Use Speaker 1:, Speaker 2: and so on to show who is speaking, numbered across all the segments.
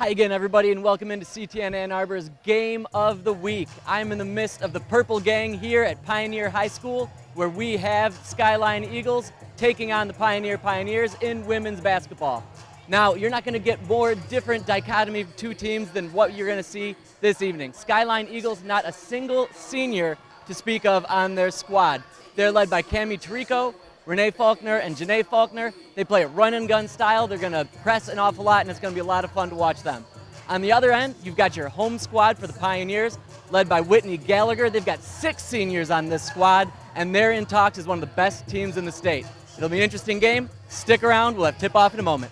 Speaker 1: Hi again, everybody, and welcome into CTN Ann Arbor's Game of the Week. I'm in the midst of the Purple Gang here at Pioneer High School, where we have Skyline Eagles taking on the Pioneer Pioneers in women's basketball. Now, you're not going to get more different dichotomy of two teams than what you're going to see this evening. Skyline Eagles, not a single senior to speak of on their squad. They're led by Cami Tirico, Renee Faulkner, and Janae Faulkner. They play a run-and-gun style. They're going to press an awful lot, and it's going to be a lot of fun to watch them. On the other end, you've got your home squad for the Pioneers, led by Whitney Gallagher. They've got 6 seniors on this squad, and they're in talks as one of the best teams in the state. It'll be an interesting game. Stick around. We'll have tip-off in a moment.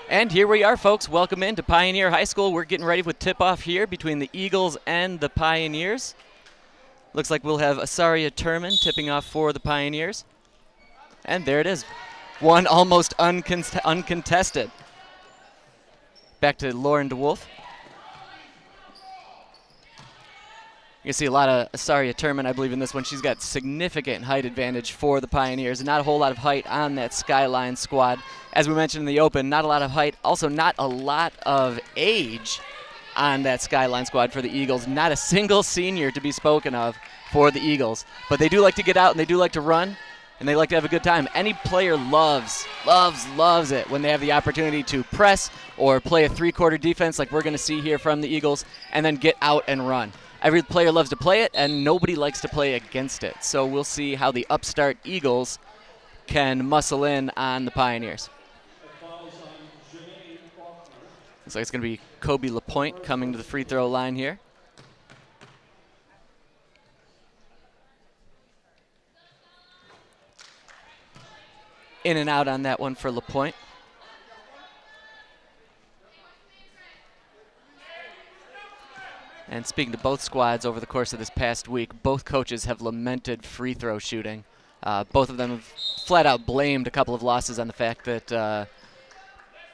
Speaker 1: And here we are, folks. Welcome into Pioneer High School. We're getting ready with tip-off here between the Eagles and the Pioneers. Looks like we'll have Asaria Turman tipping off for the Pioneers. And there it is. One almost uncontested. Back to Lauren DeWolf. You can see a lot of Asaria Turman, I believe, in this one. She's got significant height advantage for the Pioneers, and not a whole lot of height on that Skyline squad. As we mentioned in the open, not a lot of height, also not a lot of age on that Skyline squad for the Eagles. Not a single senior to be spoken of for the Eagles. But they do like to get out, and they do like to run, and they like to have a good time. Any player loves it when they have the opportunity to press or play a three-quarter defense like we're going to see here from the Eagles, and then get out and run. Every player loves to play it, and nobody likes to play against it. So we'll see how the upstart Eagles can muscle in on the Pioneers. Looks like it's going to be Kobe LaPointe coming to the free throw line here. In and out on that one for LaPointe. And speaking to both squads over the course of this past week, both coaches have lamented free throw shooting. Both of them have flat out blamed a couple of losses on the fact that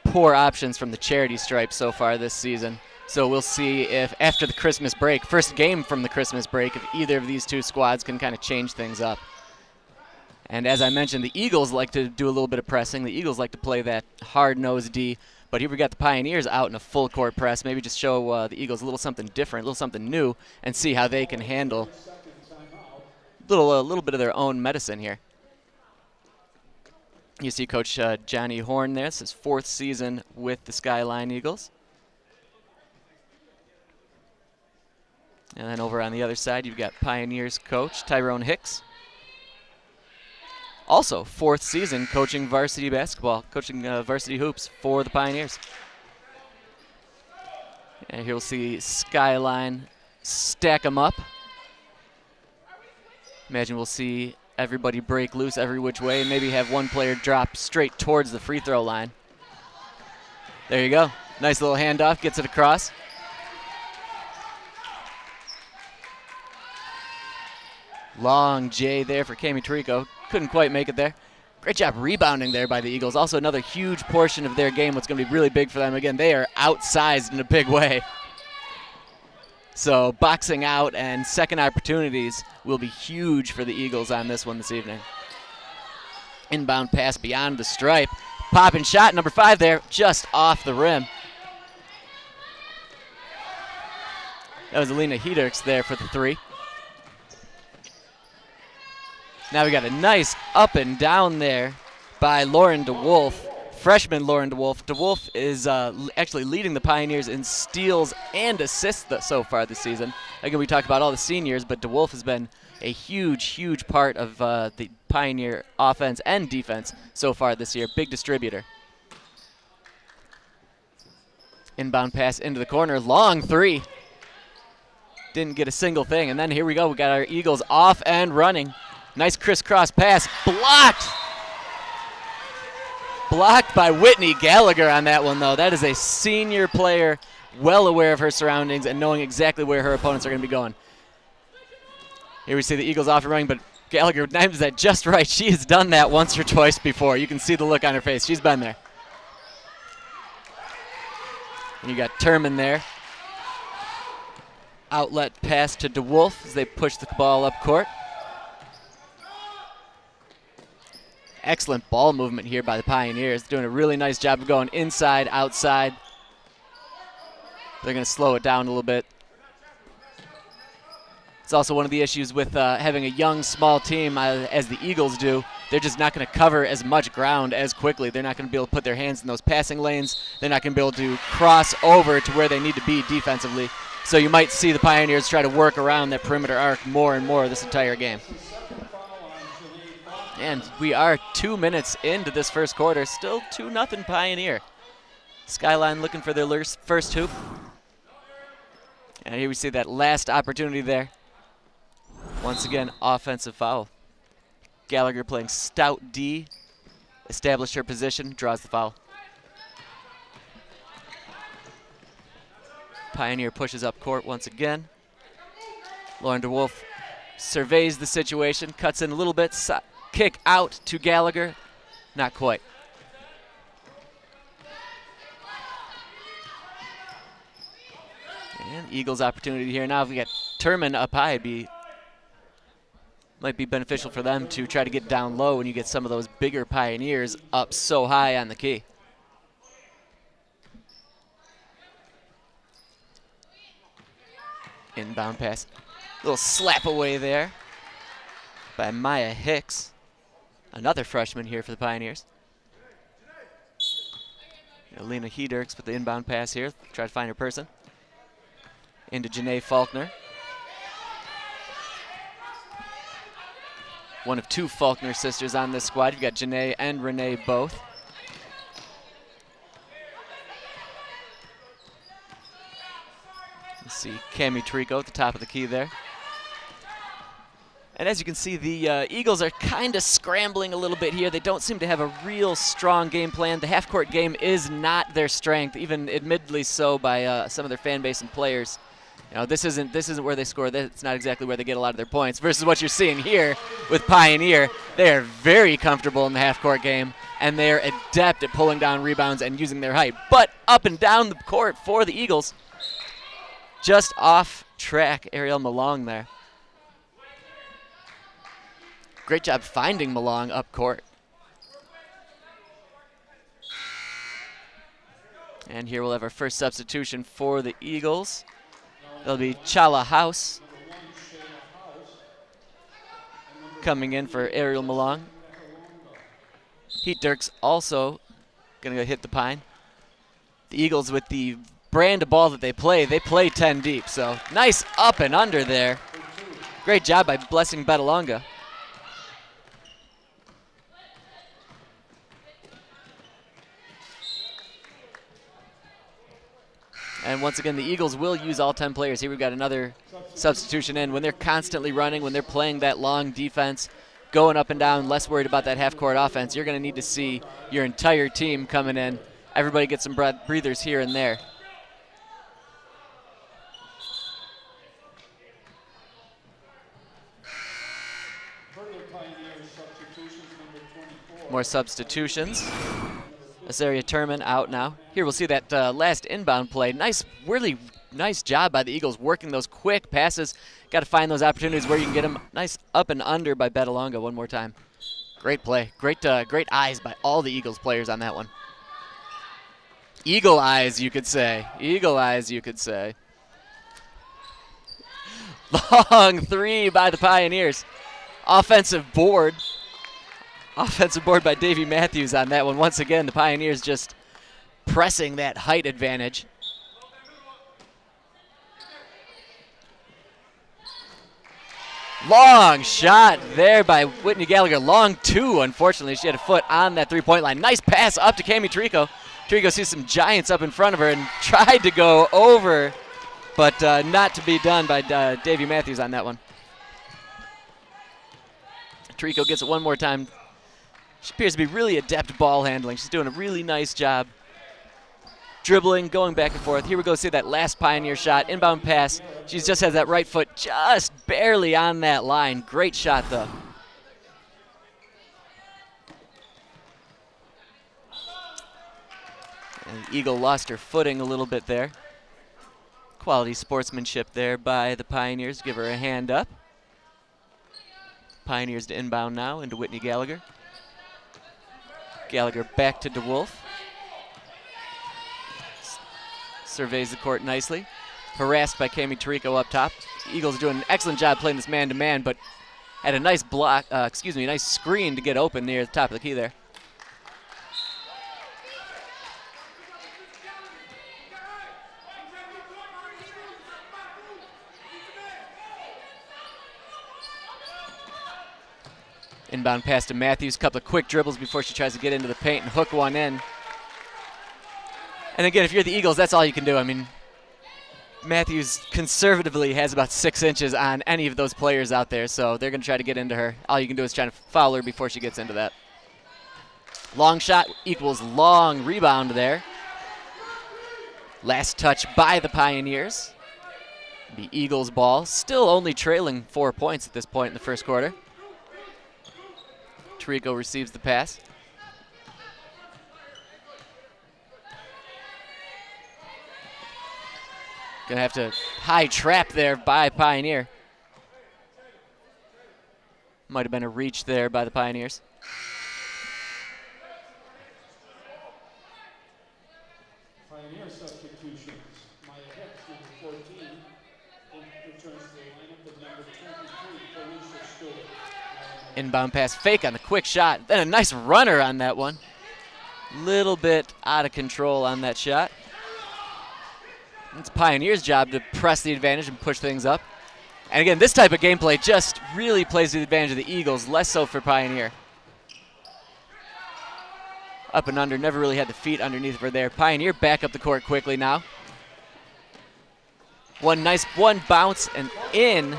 Speaker 1: poor options from the charity stripe so far this season. So we'll see if after the Christmas break, first game from the Christmas break, if either of these two squads can kind of change things up. And as I mentioned, the Eagles like to do a little bit of pressing. The Eagles like to play that hard-nosed D. But here we got the Pioneers out in a full-court press. Maybe just show the Eagles a little something different, a little something new, and see how they can handle a little bit of their own medicine here. You see Coach Johnny Horn there. It's his 4th season with the Skyline Eagles. And then over on the other side, you've got Pioneers coach Tyrone Hicks. Also, 4th season coaching varsity basketball, coaching varsity hoops for the Pioneers. And here we'll see Skyline stack them up. Imagine we'll see everybody break loose every which way and maybe have one player drop straight towards the free throw line. There you go. Nice little handoff, gets it across. Long J there for Cami Tirico. Couldn't quite make it there. Great job rebounding there by the Eagles. Also another huge portion of their game, what's going to be really big for them. Again, they are outsized in a big way. So boxing out and second opportunities will be huge for the Eagles on this one this evening. Inbound pass beyond the stripe. Popping shot, number 5 there, just off the rim. That was Alina Hedricks there for the 3. Now we got a nice up and down there by Lauren DeWolf, freshman Lauren DeWolf. DeWolf is actually leading the Pioneers in steals and assists so far this season. Again, we talked about all the seniors, but DeWolf has been a huge, huge part of the Pioneer offense and defense so far this year. Big distributor. Inbound pass into the corner, long 3. Didn't get a single thing, and then here we go. We got our Eagles off and running. Nice crisscross pass, blocked. Blocked by Whitney Gallagher on that one, though. That is a senior player, well aware of her surroundings and knowing exactly where her opponents are going to be going. Here we see the Eagles off and running, but Gallagher times that just right. She has done that once or twice before. You can see the look on her face. She's been there. And you got Turman there. Outlet pass to DeWolf as they push the ball up court. Excellent ball movement here by the Pioneers. Doing a really nice job of going inside, outside. They're going to slow it down a little bit. It's also one of the issues with having a young, small team as the Eagles do. They're just not going to cover as much ground as quickly. They're not going to be able to put their hands in those passing lanes. They're not going to be able to cross over to where they need to be defensively. So you might see the Pioneers try to work around that perimeter arc more and more this entire game. And we are 2 minutes into this first quarter. Still 2-0 Pioneer. Skyline looking for their first hoop. And here we see that last opportunity there. Once again, offensive foul. Gallagher playing stout D. Established her position, draws the foul. Pioneer pushes up court once again. Lauren DeWolf surveys the situation, cuts in a little bit. Kick out to Gallagher. Not quite. And Eagles opportunity here. Now if we get Turman up high, might be beneficial for them to try to get down low when you get some of those bigger Pioneers up so high on the key. Inbound pass. Little slap away there by Maya Hicks. Another freshman here for the Pioneers. Alina Hedricks with the inbound pass here. Try to find her person. Into Janae Faulkner. One of 2 Faulkner sisters on this squad. You've got Janae and Renee both. Let's see Cami Trico at the top of the key there. And as you can see, the Eagles are kind of scrambling a little bit here. They don't seem to have a real strong game plan. The half-court game is not their strength, even admittedly so by some of their fan base and players. You know, this isn't where they score. It's not exactly where they get a lot of their points. Versus what you're seeing here with Pioneer, they are very comfortable in the half-court game, and they are adept at pulling down rebounds and using their height. But up and down the court for the Eagles, just off track, Ariel Malong there. Great job finding Malong up court. And here we'll have our first substitution for the Eagles. It'll be Chala House coming in for Ariel Malong. Heat Dirks also going to go hit the pine. The Eagles, with the brand of ball that they play 10 deep. So nice up and under there. Great job by Blessing Betalonga. And once again, the Eagles will use all 10 players. Here we've got another substitution in. When they're constantly running, when they're playing that long defense, going up and down, less worried about that half-court offense, you're going to need to see your entire team coming in. Everybody get some breathers here and there. More substitutions. Azaria Turman out now. Here we'll see that last inbound play. Nice, really nice job by the Eagles working those quick passes. Got to find those opportunities where you can get them. Nice up and under by Betalonga one more time. Great play. Great eyes by all the Eagles players on that one. Eagle eyes, you could say. Eagle eyes, you could say. Long three by the Pioneers. Offensive board. Offensive board by Davey Matthews on that one. Once again, the Pioneers just pressing that height advantage. Long shot there by Whitney Gallagher. Long two, unfortunately. She had a foot on that three-point line. Nice pass up to Cami Trico. Trico sees some giants up in front of her and tried to go over, but not to be done by Davey Matthews on that one. Trico gets it one more time. She appears to be really adept ball handling. She's doing a really nice job dribbling, going back and forth. Here we go, see that last Pioneer shot, inbound pass. She just has that right foot just barely on that line. Great shot, though. And the Eagle lost her footing a little bit there. Quality sportsmanship there by the Pioneers. Give her a hand up. Pioneers to inbound now into Whitney Gallagher. Gallagher back to DeWolf. Surveys the court nicely. Harassed by Cami Tirico up top. Eagles doing an excellent job playing this man-to-man, but had a nice block, a nice screen to get open near the top of the key there. Inbound pass to Matthews. Couple of quick dribbles before she tries to get into the paint and hook one in. And again, if you're the Eagles, that's all you can do. I mean, Matthews conservatively has about 6 inches on any of those players out there, so they're going to try to get into her. All you can do is try to foul her before she gets into that. Long shot equals long rebound there. Last touch by the Pioneers. The Eagles ball, still only trailing 4 points at this point in the first quarter. Tirico receives the pass. Gonna have to high trap there by Pioneer. Might have been a reach there by the Pioneers.
Speaker 2: Pioneer substitutions. Maya Hicks, number 14, returns to the lineup with number 23, Felicia Stewart.
Speaker 1: Inbound pass fake on the quick shot. Then a nice runner on that one. Little bit out of control on that shot. It's Pioneer's job to press the advantage and push things up. And again, this type of gameplay just really plays to the advantage of the Eagles, less so for Pioneer. Up and under, never really had the feet underneath her there. Pioneer back up the court quickly now. One bounce and in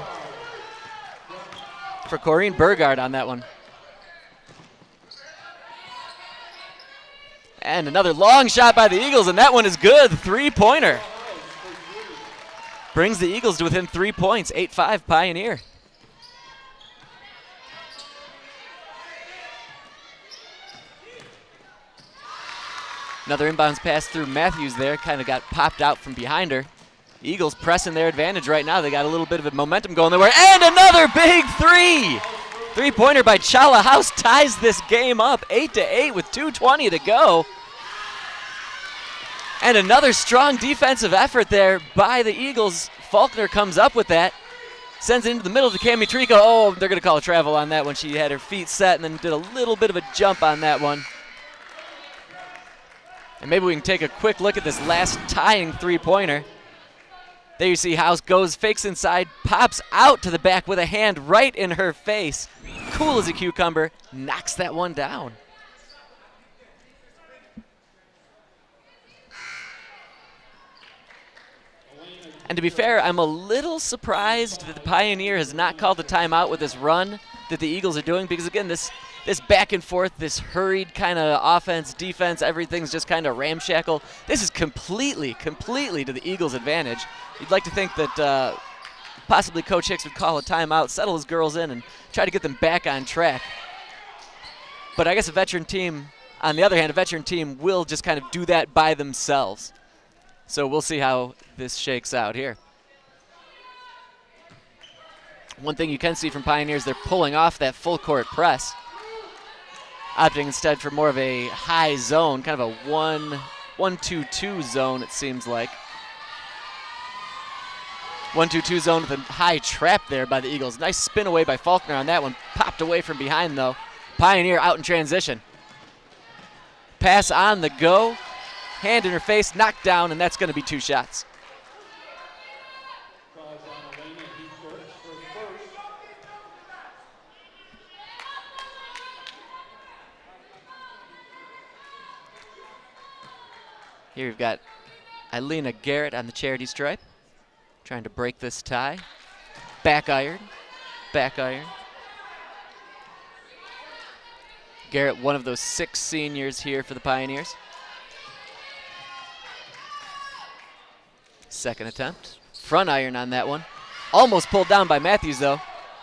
Speaker 1: for Corrine Burgard on that one. And another long shot by the Eagles, and that one is good. Three-pointer. Brings the Eagles to within 3 points, 8-5 Pioneer. Another inbounds pass through Matthews there, kind of got popped out from behind her. The Eagles pressing their advantage right now. They got a little bit of a momentum going their way. And another big three! Three-pointer by Chala House ties this game up, 8-8 with 2:20 to go. And another strong defensive effort there by the Eagles. Faulkner comes up with that. Sends it into the middle to Cami Trico. Oh, they're going to call a travel on that one. She had her feet set and then did a little bit of a jump on that one. And maybe we can take a quick look at this last tying three-pointer. There you see House goes, fakes inside, pops out to the back with a hand right in her face. Cool as a cucumber, knocks that one down. And to be fair, I'm a little surprised that the Pioneer has not called a timeout with this run that the Eagles are doing, because again, this back and forth, this hurried kind of offense, defense, everything's just kind of ramshackle. This is completely to the Eagles' advantage. You'd like to think that possibly Coach Hicks would call a timeout, settle his girls in, and try to get them back on track. But I guess a veteran team, on the other hand, a veteran team will just kind of do that by themselves. So we'll see how this shakes out here. One thing you can see from Pioneers, they're pulling off that full court press, opting instead for more of a high zone, kind of a 1-2-2 zone, it seems like. 1-2-2 zone with a high trap there by the Eagles. Nice spin away by Faulkner on that one. Popped away from behind, though. Pioneer out in transition. Pass on the go. Hand in her face, knocked down, and that's going to be 2 shots. Here we've got Elena Garrett on the charity stripe, trying to break this tie. Back iron, back iron. Garrett, one of those 6 seniors here for the Pioneers. Second attempt. Front iron on that one. Almost pulled down by Matthews, though.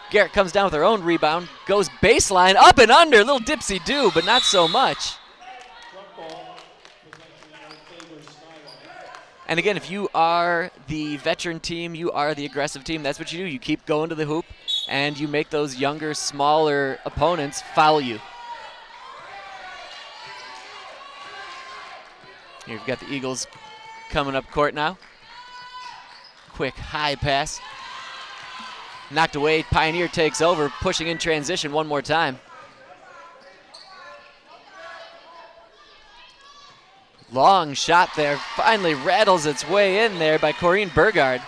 Speaker 1: Garrett comes down with her own rebound. Goes baseline, up and under. Little dipsy-do, but not so much. And again, if you are the veteran team, you are the aggressive team, that's what you do. You keep going to the hoop, and you make those younger, smaller opponents foul you. Here you've got the Eagles coming up court now. Quick high pass. Knocked away, Pioneer takes over, pushing in transition one more time. Long shot there, finally rattles its way in there by Corrine Burgard.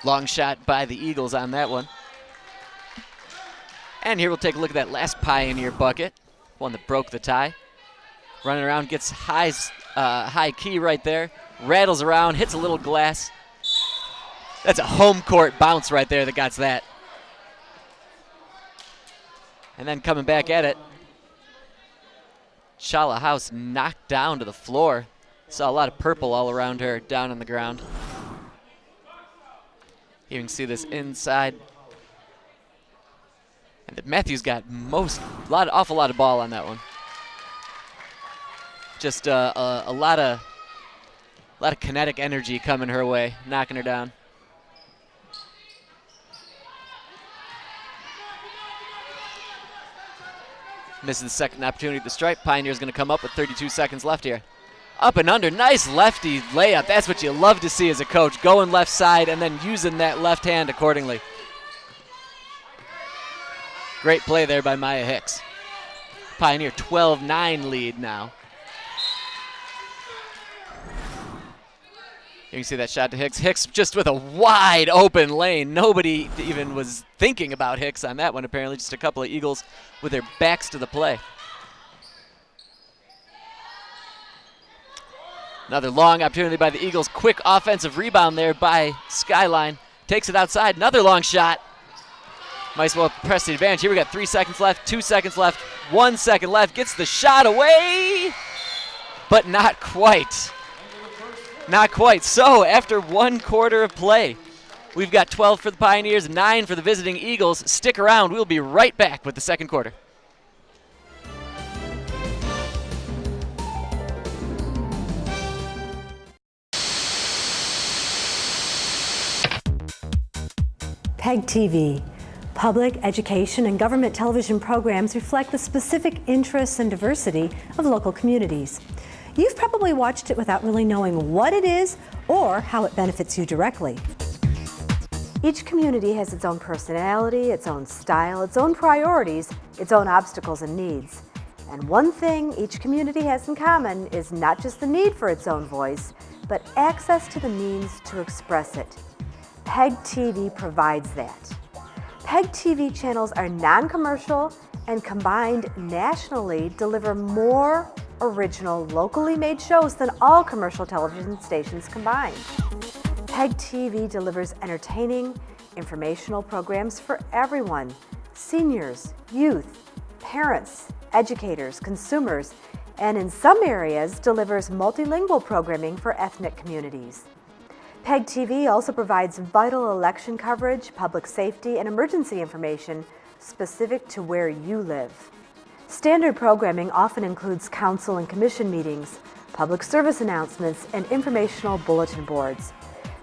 Speaker 1: Long shot by the Eagles on that one. And here we'll take a look at that last Pioneer bucket, one that broke the tie. Running around, gets high key right there, rattles around, hits a little glass. That's a home court bounce right there that got that. And then coming back at it, Chala House knocked down to the floor. Saw a lot of purple all around her down on the ground. You can see this inside. And Matthews got awful lot of ball on that one. Just a lot of kinetic energy coming her way, knocking her down. Misses the second opportunity at the stripe. Pioneer's going to come up with 32 seconds left here. Up and under, nice lefty layup. That's what you love to see as a coach, going left side and then using that left hand accordingly. Great play there by Maya Hicks. Pioneer 12-9 lead now. You can see that shot to Hicks. Hicks just with a wide open lane. Nobody even was thinking about Hicks on that one, apparently. Just a couple of Eagles with their backs to the play. Another long opportunity by the Eagles. Quick offensive rebound there by Skyline. Takes it outside. Another long shot. Might as well press the advantage. Here we got 3 seconds left, 2 seconds left, 1 second left. Gets the shot away, but not quite. Not quite. So after 1 quarter of play, we've got 12 for the Pioneers, 9 for the visiting Eagles. Stick around. We'll be right back with the second quarter.
Speaker 3: PEG TV. Public, education, and government television programs reflect the specific interests and diversity of local communities. You've probably watched it without really knowing what it is or how it benefits you directly. Each community has its own personality, its own style, its own priorities, its own obstacles and needs. And one thing each community has in common is not just the need for its own voice, but access to the means to express it. PEG TV provides that. PEG TV channels are non-commercial and combined nationally deliver more original, locally made shows than all commercial television stations combined. PEG TV delivers entertaining, informational programs for everyone: seniors, youth, parents, educators, consumers, and in some areas delivers multilingual programming for ethnic communities. PEG TV also provides vital election coverage, public safety, and emergency information specific to where you live. Standard programming often includes council and commission meetings, public service announcements, and informational bulletin boards.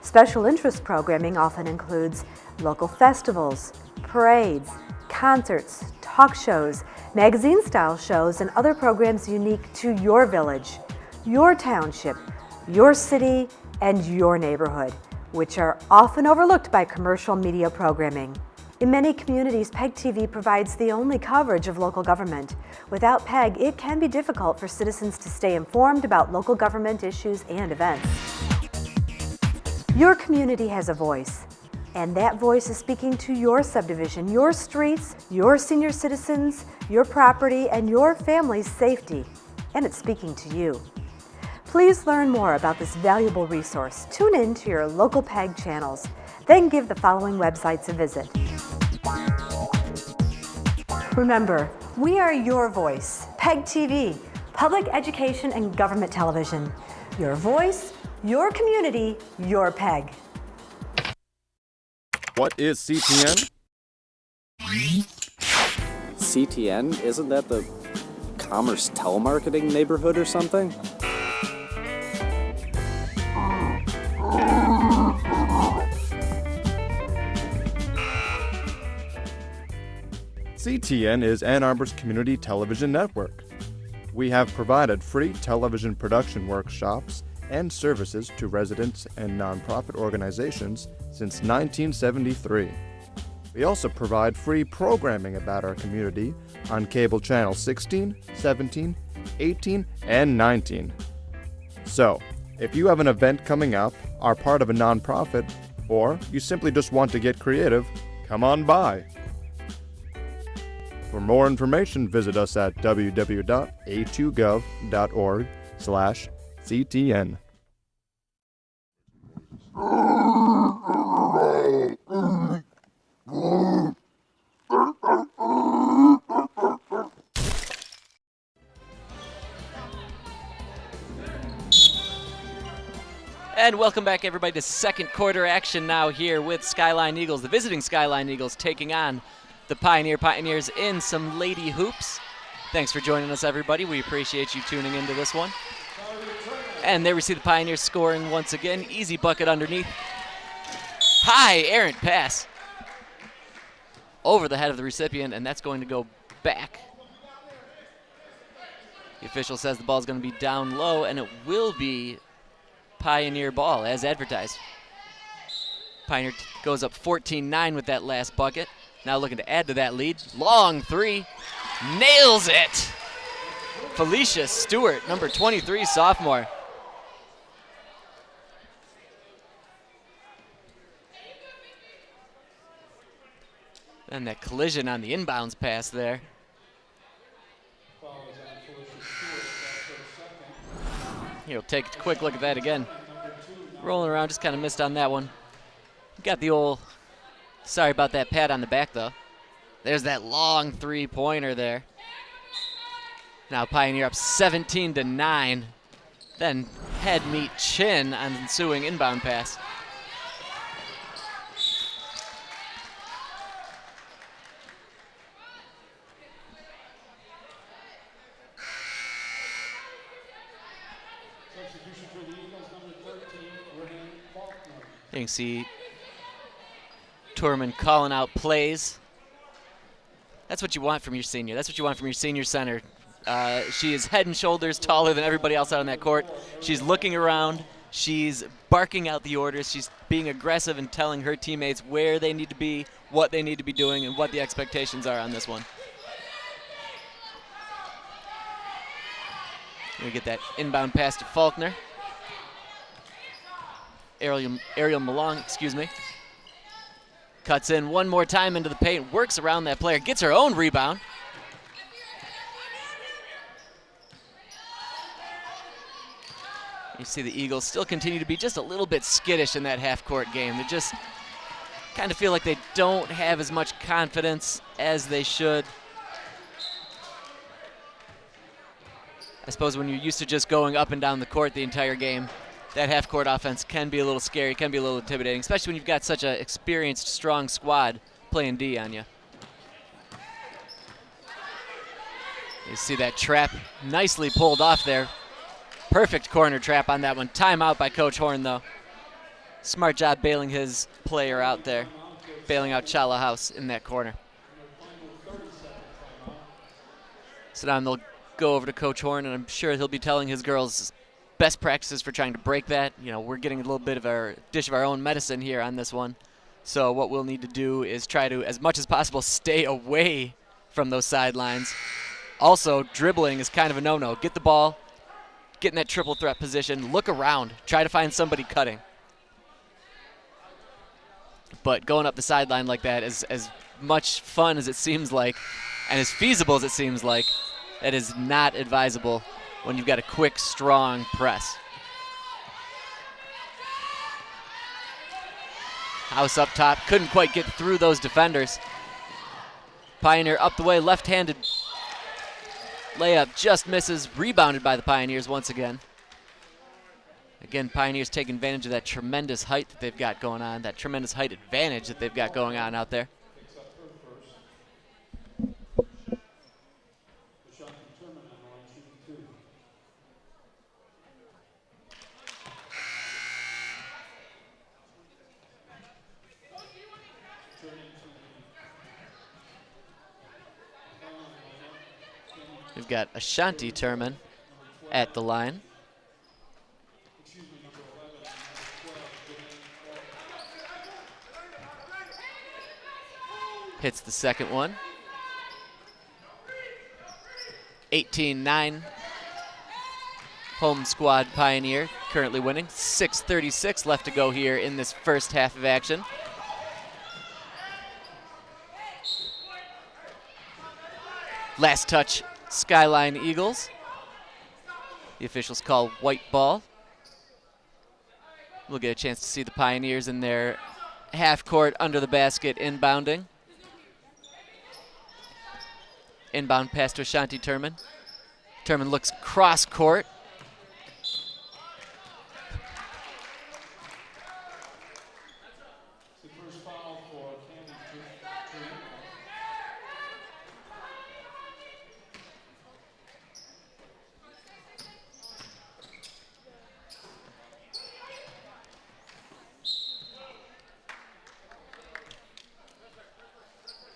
Speaker 3: Special interest programming often includes local festivals, parades, concerts, talk shows, magazine-style shows, and other programs unique to your village, your township, your city, and your neighborhood, which are often overlooked by commercial media programming. In many communities, PEG TV provides the only coverage of local government. Without PEG, it can be difficult for citizens to stay informed about local government issues and events. Your community has a voice, and that voice is speaking to your subdivision, your streets, your senior citizens, your property, and your family's safety, and it's speaking to you. Please learn more about this valuable resource. Tune in to your local PEG channels, then give the following websites a visit. Remember, we are your voice. PEG TV, Public Education and Government Television. Your voice, your community, your PEG.
Speaker 4: What is CTN?
Speaker 5: CTN? Isn't that the Commerce Telemarketing neighborhood or something?
Speaker 4: CTN is Ann Arbor's community television network. We have provided free television production workshops and services to residents and nonprofit organizations since 1973. We also provide free programming about our community on cable channels 16, 17, 18, and 19. So, if you have an event coming up, are part of a nonprofit, or you simply just want to get creative, come on by. For more information, visit us at www.a2gov.org/CTN.
Speaker 1: And welcome back, everybody, to second quarter action now here with Skyline Eagles, the visiting Skyline Eagles, taking on the Pioneers in some lady hoops. Thanks for joining us, everybody. We appreciate you tuning into this one. And there we see the Pioneers scoring once again. Easy bucket underneath. High errant pass over the head of the recipient, and that's going to go back. The official says the ball is going to be down low, and it will be Pioneer ball as advertised. Pioneer goes up 14-9 with that last bucket. Now looking to add to that lead. Long three. Nails it. Felicia Stewart, number 23, sophomore. And that collision on the inbounds pass there. He'll take a quick look at that again. Rolling around, just kind of missed on that one. Got the old, sorry about that pat on the back though. There's that long three-pointer there. Now Pioneer up 17-9. Then head meet chin on ensuing inbound pass. You can see Turman calling out plays. That's what you want from your senior. That's what you want from your senior center. She is head and shoulders taller than everybody else out on that court. She's looking around. She's barking out the orders. She's being aggressive and telling her teammates where they need to be, what they need to be doing, and what the expectations are on this one. We get that inbound pass to Faulkner. Ariel Malong, excuse me. Cuts in one more time into the paint, works around that player, gets her own rebound. You see the Eagles still continue to be just a little bit skittish in that half-court game. They just kind of feel like they don't have as much confidence as they should. I suppose when you're used to just going up and down the court the entire game, that half-court offense can be a little scary, can be a little intimidating, especially when you've got such an experienced, strong squad playing D on you. You see that trap nicely pulled off there. Perfect corner trap on that one. Timeout by Coach Horn, though. Smart job bailing his player out there, bailing out Chala House in that corner. So now they'll go over to Coach Horn, and I'm sure he'll be telling his girls best practices for trying to break that. You know, we're getting a little bit of our dish of our own medicine here on this one. So what we'll need to do is try to, as much as possible, stay away from those sidelines. Also, dribbling is kind of a no-no. Get the ball, get in that triple threat position, look around, try to find somebody cutting. But going up the sideline like that is as much fun as it seems like, and as feasible as it seems like, that is not advisable when you've got a quick, strong press. House up top, couldn't quite get through those defenders. Pioneer up the way, left-handed layup just misses, rebounded by the Pioneers once again. Again, Pioneers taking advantage of that tremendous height that they've got going on, that tremendous height advantage that they've got going on out there. We've got Ashanti Turman at the line. Hits the second one. 18-9. Home squad Pioneer currently winning. 6:36 left to go here in this first half of action. Last touch, Skyline Eagles. The officials call white ball. We'll get a chance to see the Pioneers in their half court under the basket inbounding. Inbound pass to Ashanti Turman. Turman looks cross court.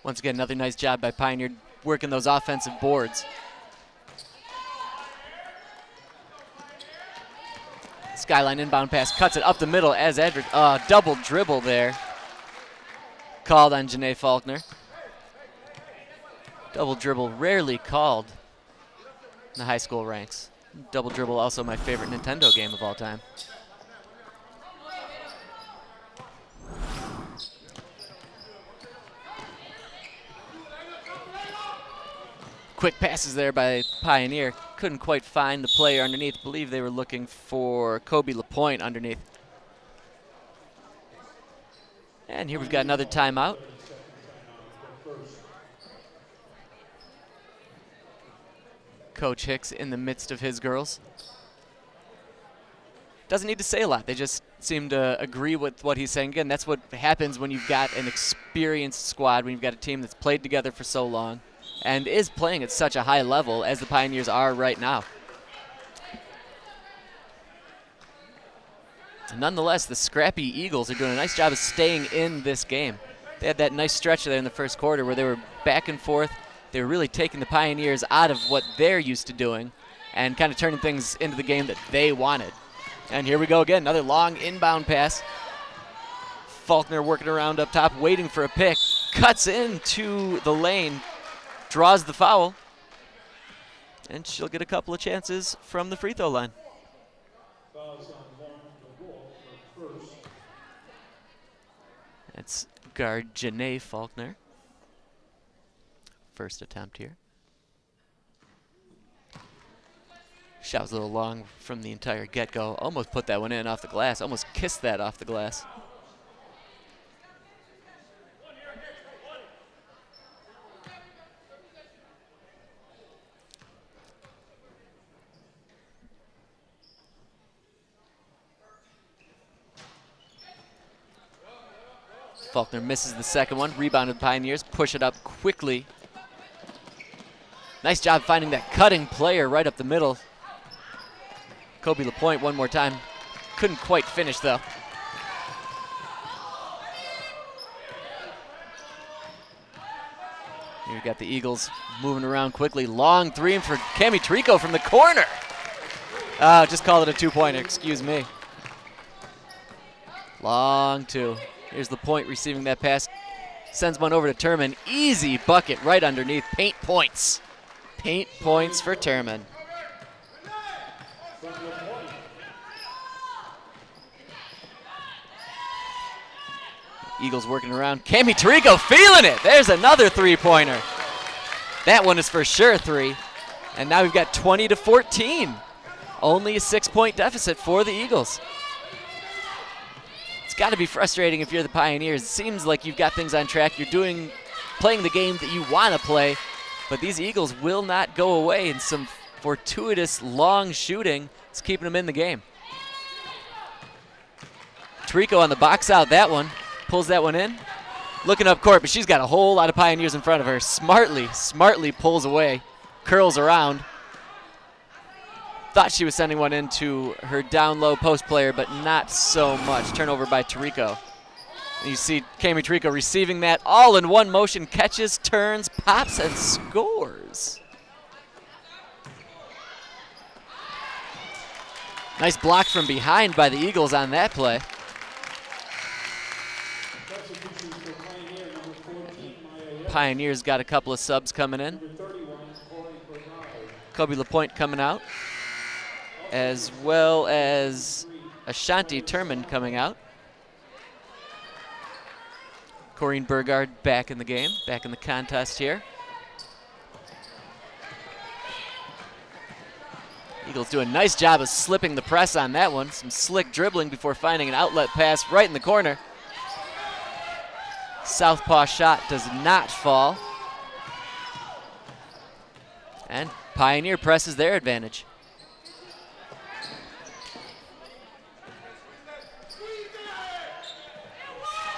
Speaker 1: Once again, another nice job by Pioneer working those offensive boards. Skyline inbound pass, cuts it up the middle as Edric. Double dribble there. Called on Janae Faulkner. Double dribble, rarely called in the high school ranks. Double dribble, also my favorite Nintendo game of all time. Quick passes there by Pioneer. Couldn't quite find the player underneath. I believe they were looking for Kobe LaPointe underneath. And here we've got another timeout. Coach Hicks in the midst of his girls. Doesn't need to say a lot. They just seem to agree with what he's saying. Again, that's what happens when you've got an experienced squad, when you've got a team that's played together for so long and is playing at such a high level as the Pioneers are right now. Nonetheless, the scrappy Eagles are doing a nice job of staying in this game. They had that nice stretch there in the first quarter where they were back and forth. They were really taking the Pioneers out of what they're used to doing and kind of turning things into the game that they wanted. And here we go again, another long inbound pass. Faulkner working around up top, waiting for a pick. Cuts into the lane, draws the foul, and she'll get a couple of chances from the free throw line. That's guard Janae Faulkner. First attempt here. Shot was a little long from the entire get-go. Almost put that one in off the glass. Almost kissed that off the glass. Faulkner misses the second one. Rebounded Pioneers. Push it up quickly. Nice job finding that cutting player right up the middle. Kobe LaPointe one more time. Couldn't quite finish though. Here we got the Eagles moving around quickly. Long three for Cami Trico from the corner. Oh, just called it a 2-pointer, excuse me. Long two. Here's LaPointe receiving that pass. Sends one over to Turman. Easy bucket right underneath. Paint points. Paint points for Turman. Eagles working around. Cami Trico feeling it. There's another 3-pointer. That one is for sure 3. And now we've got 20-14. Only a 6-point deficit for the Eagles. It's got to be frustrating if you're the Pioneers. It seems like you've got things on track. You're playing the game that you want to play. But these Eagles will not go away, and some fortuitous long shooting is keeping them in the game. Trico on the box out, that one. Pulls that one in. Looking up court, but she's got a whole lot of Pioneers in front of her. Smartly pulls away, curls around. Thought she was sending one into her down low post player, but not so much. Turnover by Trico. And you see Cami Trico receiving that all in one motion, catches, turns, pops, and scores. Nice block from behind by the Eagles on that play. Pioneers got a couple of subs coming in. Kobe LaPointe coming out, as well as Ashanti Turman coming out. Corrine Burgard back in the game, back in the contest here. Eagles do a nice job of slipping the press on that one. Some slick dribbling before finding an outlet pass right in the corner. Southpaw shot does not fall. And Pioneer presses their advantage.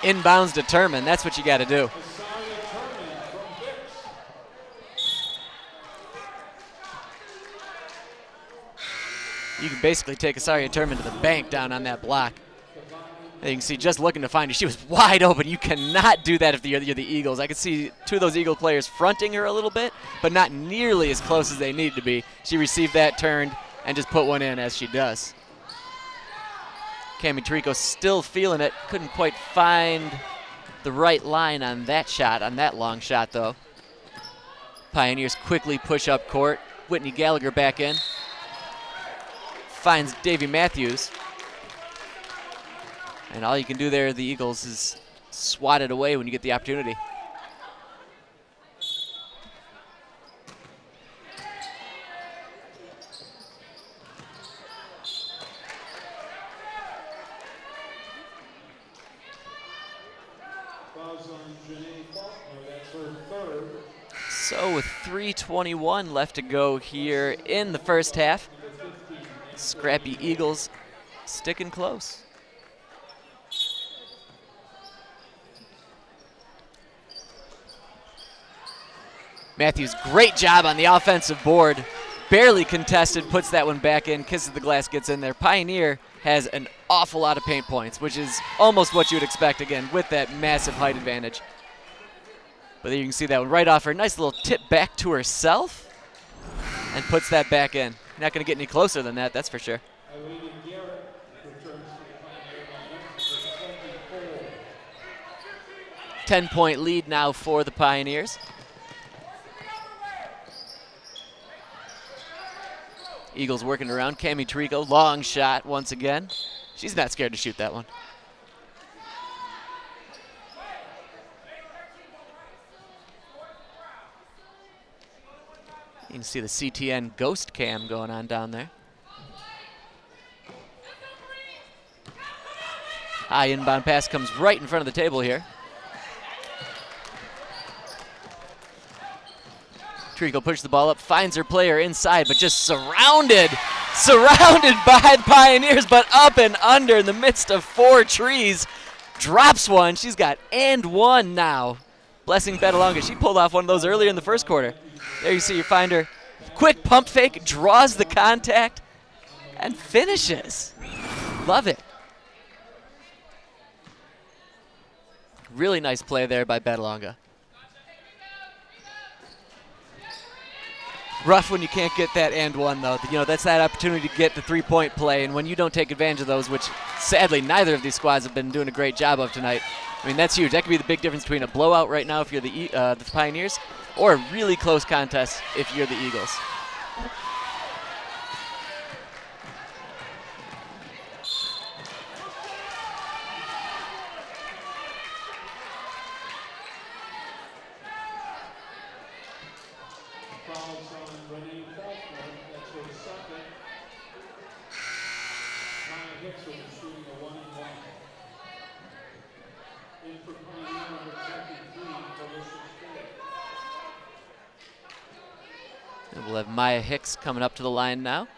Speaker 1: Inbounds to Turman. That's what you got to do. You can basically take Asaria Turman to the bank down on that block. You can see just looking to find her. She was wide open. You cannot do that if you're the Eagles. I could see two of those Eagle players fronting her a little bit, but not nearly as close as they needed to be. She received that, turned, and just put one in as she does. Cami Trico still feeling it. Couldn't quite find the right line on that shot, on that long shot, though. Pioneers quickly push up court. Whitney Gallagher back in. Finds Davy Matthews. And all you can do there, the Eagles, is swat it away when you get the opportunity. So with 3:21 left to go here in the first half, scrappy Eagles sticking close. Matthews, great job on the offensive board. Barely contested, puts that one back in, kisses the glass, gets in there. Pioneer has an awful lot of paint points, which is almost what you would expect, again, with that massive height advantage. But there you can see that one right off her. Nice little tip back to herself and puts that back in. Not going to get any closer than that, that's for sure. 10-point lead now for the Pioneers. Eagles working around. Cami Trico, long shot once again. She's not scared to shoot that one. You can see the CTN ghost cam going on down there. High inbound pass comes right in front of the table here. Trico pushes the ball up, finds her player inside, but just surrounded by the Pioneers, but up and under in the midst of four trees. drops one. She's got and one now. Blessing Betalonga. She pulled off one of those earlier in the first quarter. There you see, you find her. Quick pump fake, draws the contact, and finishes. Love it. Really nice play there by Betalonga. Rough when you can't get that and one, though. You know, that's that opportunity to get the three-point play, and when you don't take advantage of those, which sadly neither of these squads have been doing a great job of tonight, I mean, that's huge. That could be the big difference between a blowout right now if you're the Pioneers, or a really close contest if you're the Eagles. And we'll have Maya Hicks coming up to the line now.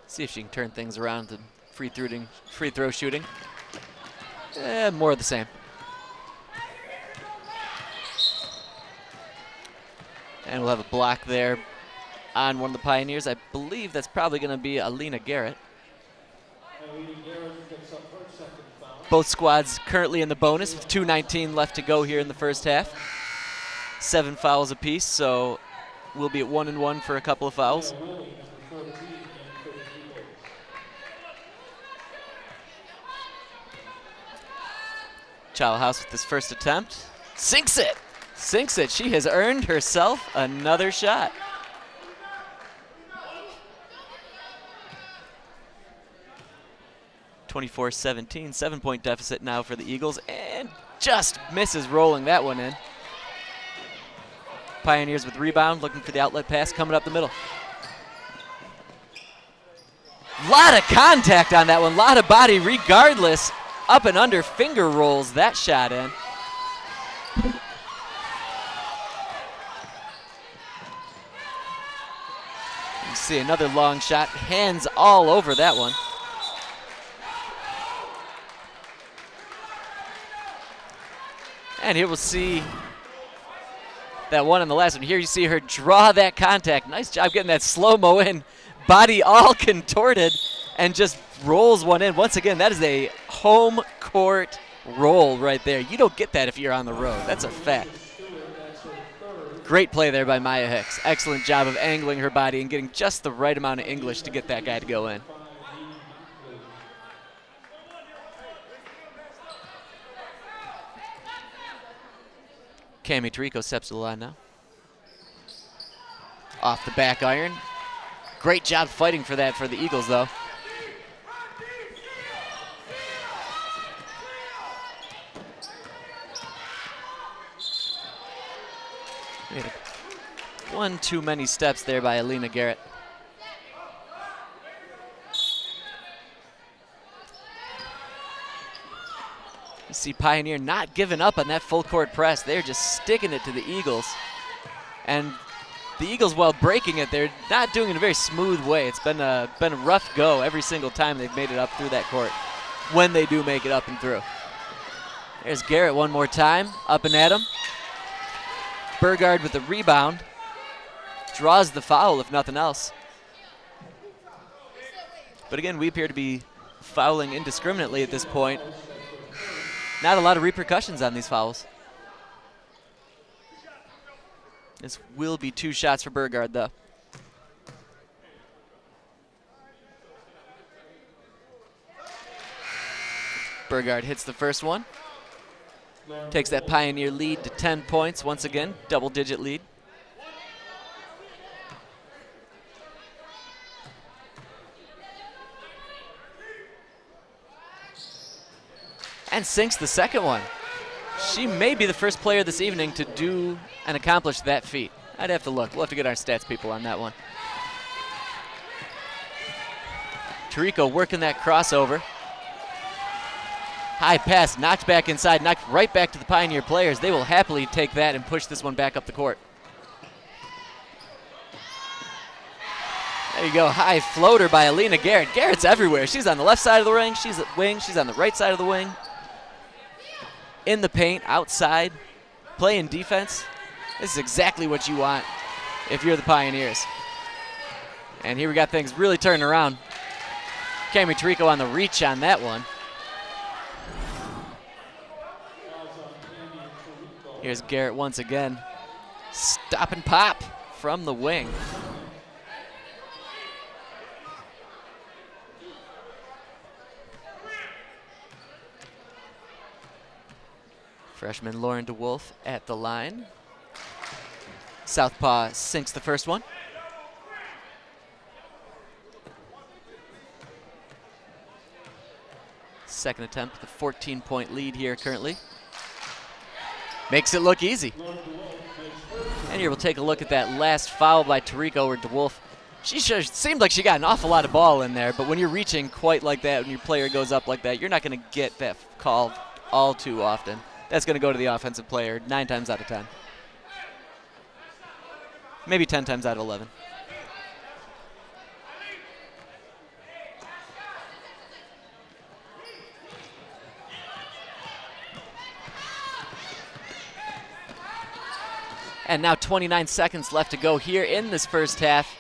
Speaker 1: See if she can turn things around to free throw shooting. More of the same. And we'll have a block there on one of the Pioneers. I believe that's probably going to be Alina Garrett. Both squads currently in the bonus with 2:19 left to go here in the first half. 7 fouls apiece, so we'll be at 1-1 for a couple of fouls. Childhouse with this first attempt. Sinks it! Sinks it. She has earned herself another shot. (24-17), 7-point deficit now for the Eagles, and just misses rolling that one in. Pioneers with rebound, looking for the outlet pass, coming up the middle. Lot of contact on that one, lot of body regardless. Up and under, finger rolls that shot in. You see another long shot, hands all over that one. And here we'll see that one on the last one. Here you see her draw that contact. Nice job getting that slow-mo in. Body all contorted and just rolls one in. Once again, that is a home court roll right there. You don't get that if you're on the road. That's a fact. Great play there by Maya Hicks. Excellent job of angling her body and getting just the right amount of English to get that guy to go in. Cami Tirico steps to the line now. Off the back iron. Great job fighting for that for the Eagles, though. One too many steps there by Alina Garrett. You see Pioneer not giving up on that full court press. They're just sticking it to the Eagles. And the Eagles, while breaking it, they're not doing it in a very smooth way. It's been a rough go every single time they've made it up through that court, when they do make it up and through. There's Garrett one more time, up and at him. Burgard with the rebound. Draws the foul, if nothing else. But again, we appear to be fouling indiscriminately at this point. Not a lot of repercussions on these fouls. This will be 2 shots for Burgard, though. Burgard hits the first one. Takes that Pioneer lead to 10 points once again, double-digit lead. And sinks the second one. She may be the first player this evening to do and accomplish that feat. I'd have to look. We'll have to get our stats people on that one. Tirico working that crossover. High pass, knocked back inside, knocked right back to the Pioneer players. They will happily take that and push this one back up the court. There you go, high floater by Alina Garrett. Garrett's everywhere. She's on the left side of the ring, she's at wing, she's on the right side of the wing. In the paint, outside, playing defense. This is exactly what you want if you're the Pioneers. And here we got things really turning around. Cami Tarico on the reach on that one. Here's Garrett once again. Stop and pop from the wing. Freshman Lauren DeWolf at the line. Southpaw sinks the first one. Second attempt, the 14-point lead here currently. Makes it look easy. And here we'll take a look at that last foul by Tarico, where DeWolf, she seemed like she got an awful lot of ball in there, but when you're reaching quite like that, when your player goes up like that, you're not going to get that call all too often. That's going to go to the offensive player 9 times out of 10. Maybe 10 times out of 11. And now 29 seconds left to go here in this first half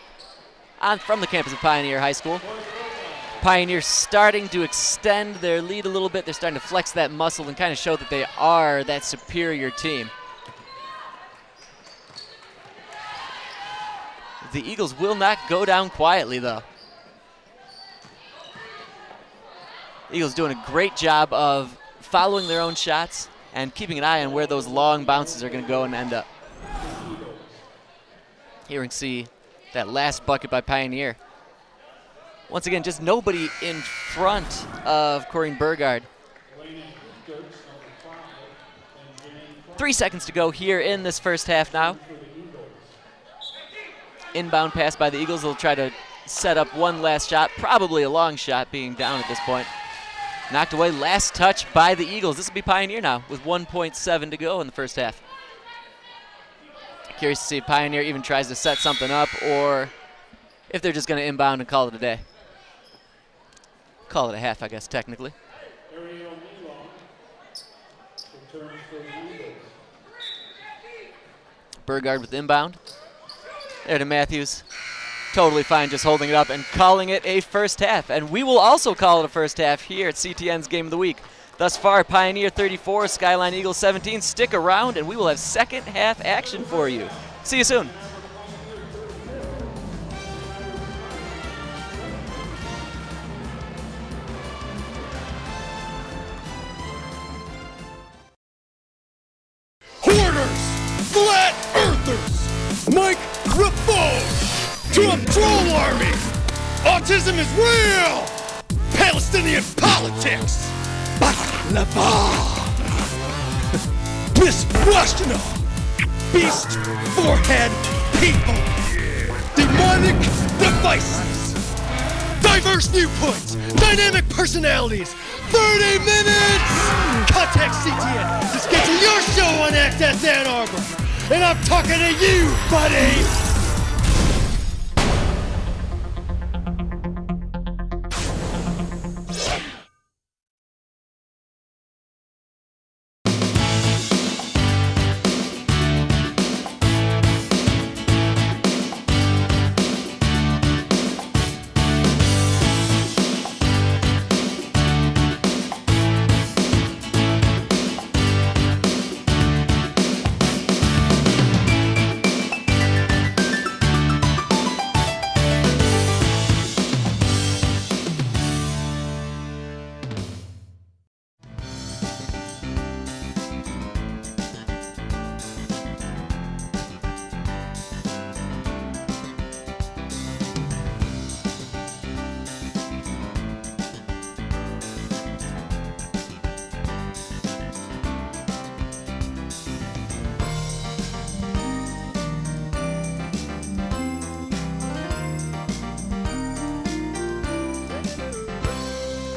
Speaker 1: from the campus of Pioneer High School. Pioneers starting to extend their lead a little bit. They're starting to flex that muscle and kind of show that they are that superior team. The Eagles will not go down quietly, though. Eagles doing a great job of following their own shots and keeping an eye on where those long bounces are going to go and end up. Here we can see that last bucket by Pioneer. Once again, just nobody in front of Corrine Burgard. 3 seconds to go here in this first half now. Inbound pass by the Eagles. They'll try to set up one last shot, probably a long shot being down at this point. Knocked away, last touch by the Eagles. This will be Pioneer now with 1.7 to go in the first half. Curious to see if Pioneer even tries to set something up or if they're just going to inbound and call it a day. Call it a half, I guess, technically. Burgard with inbound. There to Matthews. Totally fine just holding it up and calling it a first half. And we will also call it a first half here at CTN's Game of the Week. Thus far, Pioneer 34, Skyline Eagles 17. Stick around and we will have second half action for you. See you soon.
Speaker 6: Hoarders, flat earthers, Mike Rafone to a troll army. Autism is real. Palestinian politics. Misquestional. Beast forehead people. Demonic devices. Diverse viewpoints. Dynamic personalities. 30 minutes! Contact CTN to schedule your show on Access Ann Arbor. And I'm talking to you, buddy!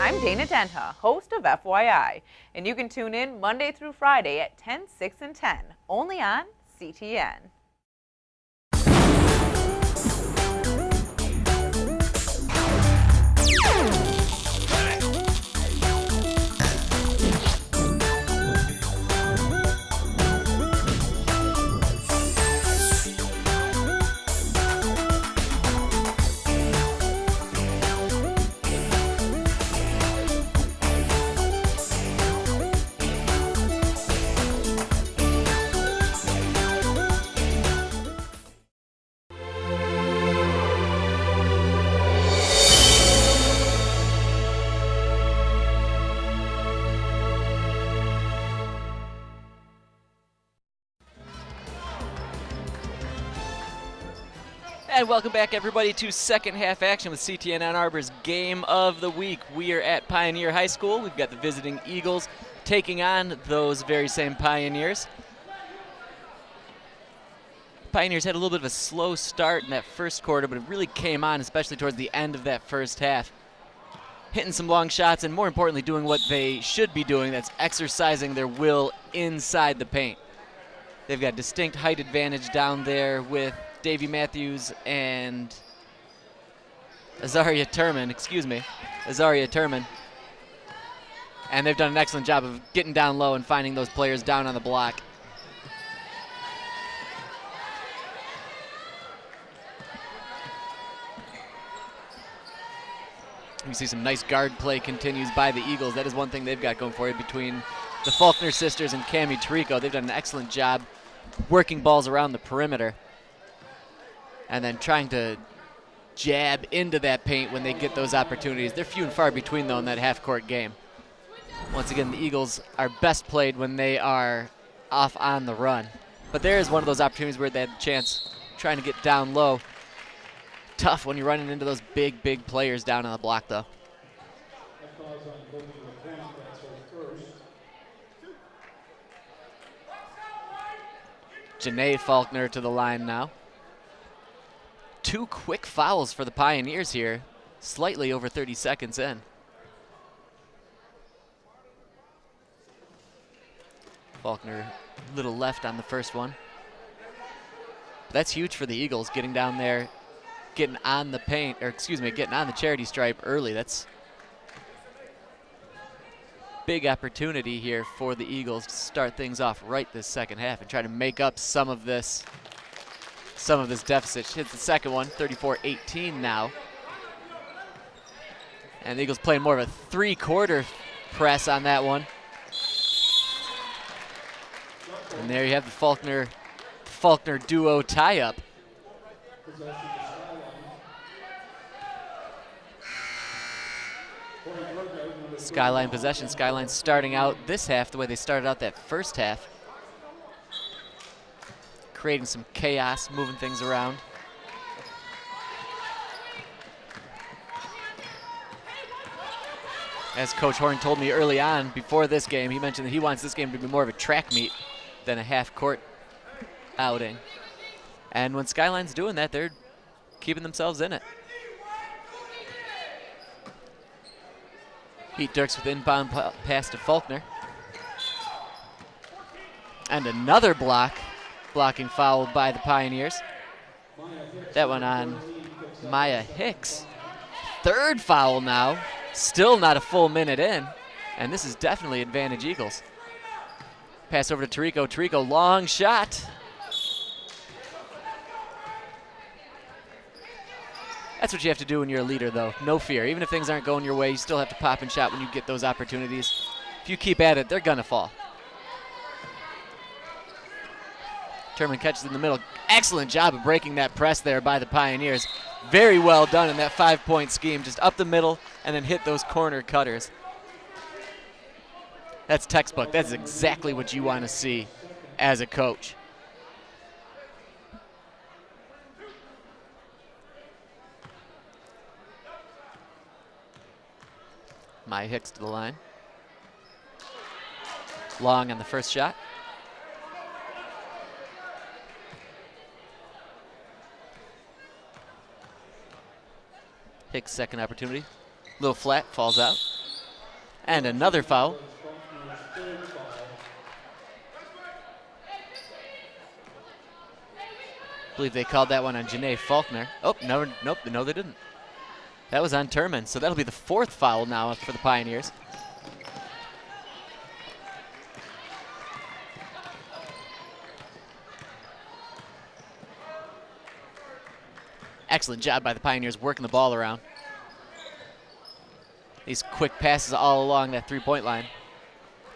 Speaker 7: I'm Dana Denta, host of FYI, and you can tune in Monday through Friday at 10, 6, and 10, only on CTN.
Speaker 1: And welcome back, everybody, to second half action with CTN Ann Arbor's Game of the Week. We are at Pioneer High School. We've got the visiting Eagles taking on those very same Pioneers. Pioneers had a little bit of a slow start in that first quarter, but it really came on, especially towards the end of that first half. Hitting some long shots and, more importantly, doing what they should be doing, that's exercising their will inside the paint. They've got distinct height advantage down there with Davey Matthews and Azaria Turman. And they've done an excellent job of getting down low and finding those players down on the block. You see some nice guard play continues by the Eagles. That is one thing they've got going for you between the Faulkner sisters and Cami Tarico. They've done an excellent job working balls around the perimeter and then trying to jab into that paint when they get those opportunities. They're few and far between, though, in that half-court game. Once again, the Eagles are best played when they are off on the run. But there is one of those opportunities where they had a chance trying to get down low. Tough when you're running into those big, big players down on the block, though. Janae Faulkner to the line now. 2 quick fouls for the Pioneers here, slightly over 30 seconds in. Faulkner a little left on the first one. That's huge for the Eagles, getting down there, getting on the paint, or excuse me, getting on the charity stripe early. That's big opportunity here for the Eagles to start things off right this second half and try to make up some of this deficit. She hits the second one, 34-18 now. And the Eagles playing more of a 3-quarter press on that one. And there you have the Faulkner duo tie-up. Skyline possession. Skyline starting out this half the way they started out that first half. Creating some chaos, moving things around. As Coach Horn told me early on before this game, he mentioned that he wants this game to be more of a track meet than a half-court outing. And when Skyline's doing that, they're keeping themselves in it. Pete Dirks with inbound pass to Faulkner. And another blocking foul by the Pioneers. That one on Maya Hicks. 3rd foul now. Still not a full minute in. And this is definitely advantage Eagles. Pass over to Tarico. Tarico, long shot. That's what you have to do when you're a leader, though. No fear. Even if things aren't going your way, you still have to pop and shot when you get those opportunities. If you keep at it, they're going to fall. Turman catches in the middle. Excellent job of breaking that press there by the Pioneers. Very well done in that 5-point scheme. Just up the middle and then hit those corner cutters. That's textbook. That's exactly what you want to see as a coach. Maya Hicks to the line. Long on the first shot. Hicks' second opportunity. Little flat, falls out. And another foul. I believe they called that one on Janae Faulkner. Oh, no, nope, no they didn't. That was on Turman, so that'll be the 4th foul now for the Pioneers. Excellent job by the Pioneers working the ball around. These quick passes all along that 3-point line.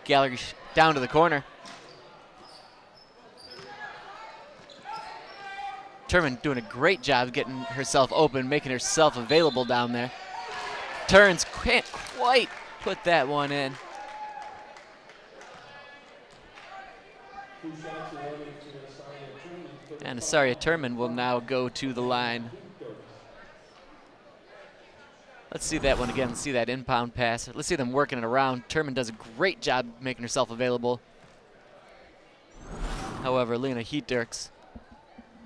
Speaker 1: Gallagher down to the corner. Turman doing a great job getting herself open, making herself available down there. Turns, can't quite put that one in.
Speaker 2: 2 shots awarded to Asaria Turman.
Speaker 1: And Asaria Turman will now go to the line. Let's see that one again. Let's see that inbound pass. Let's see them working it around. Turman does a great job making herself available. However, Lena Heat-Dirks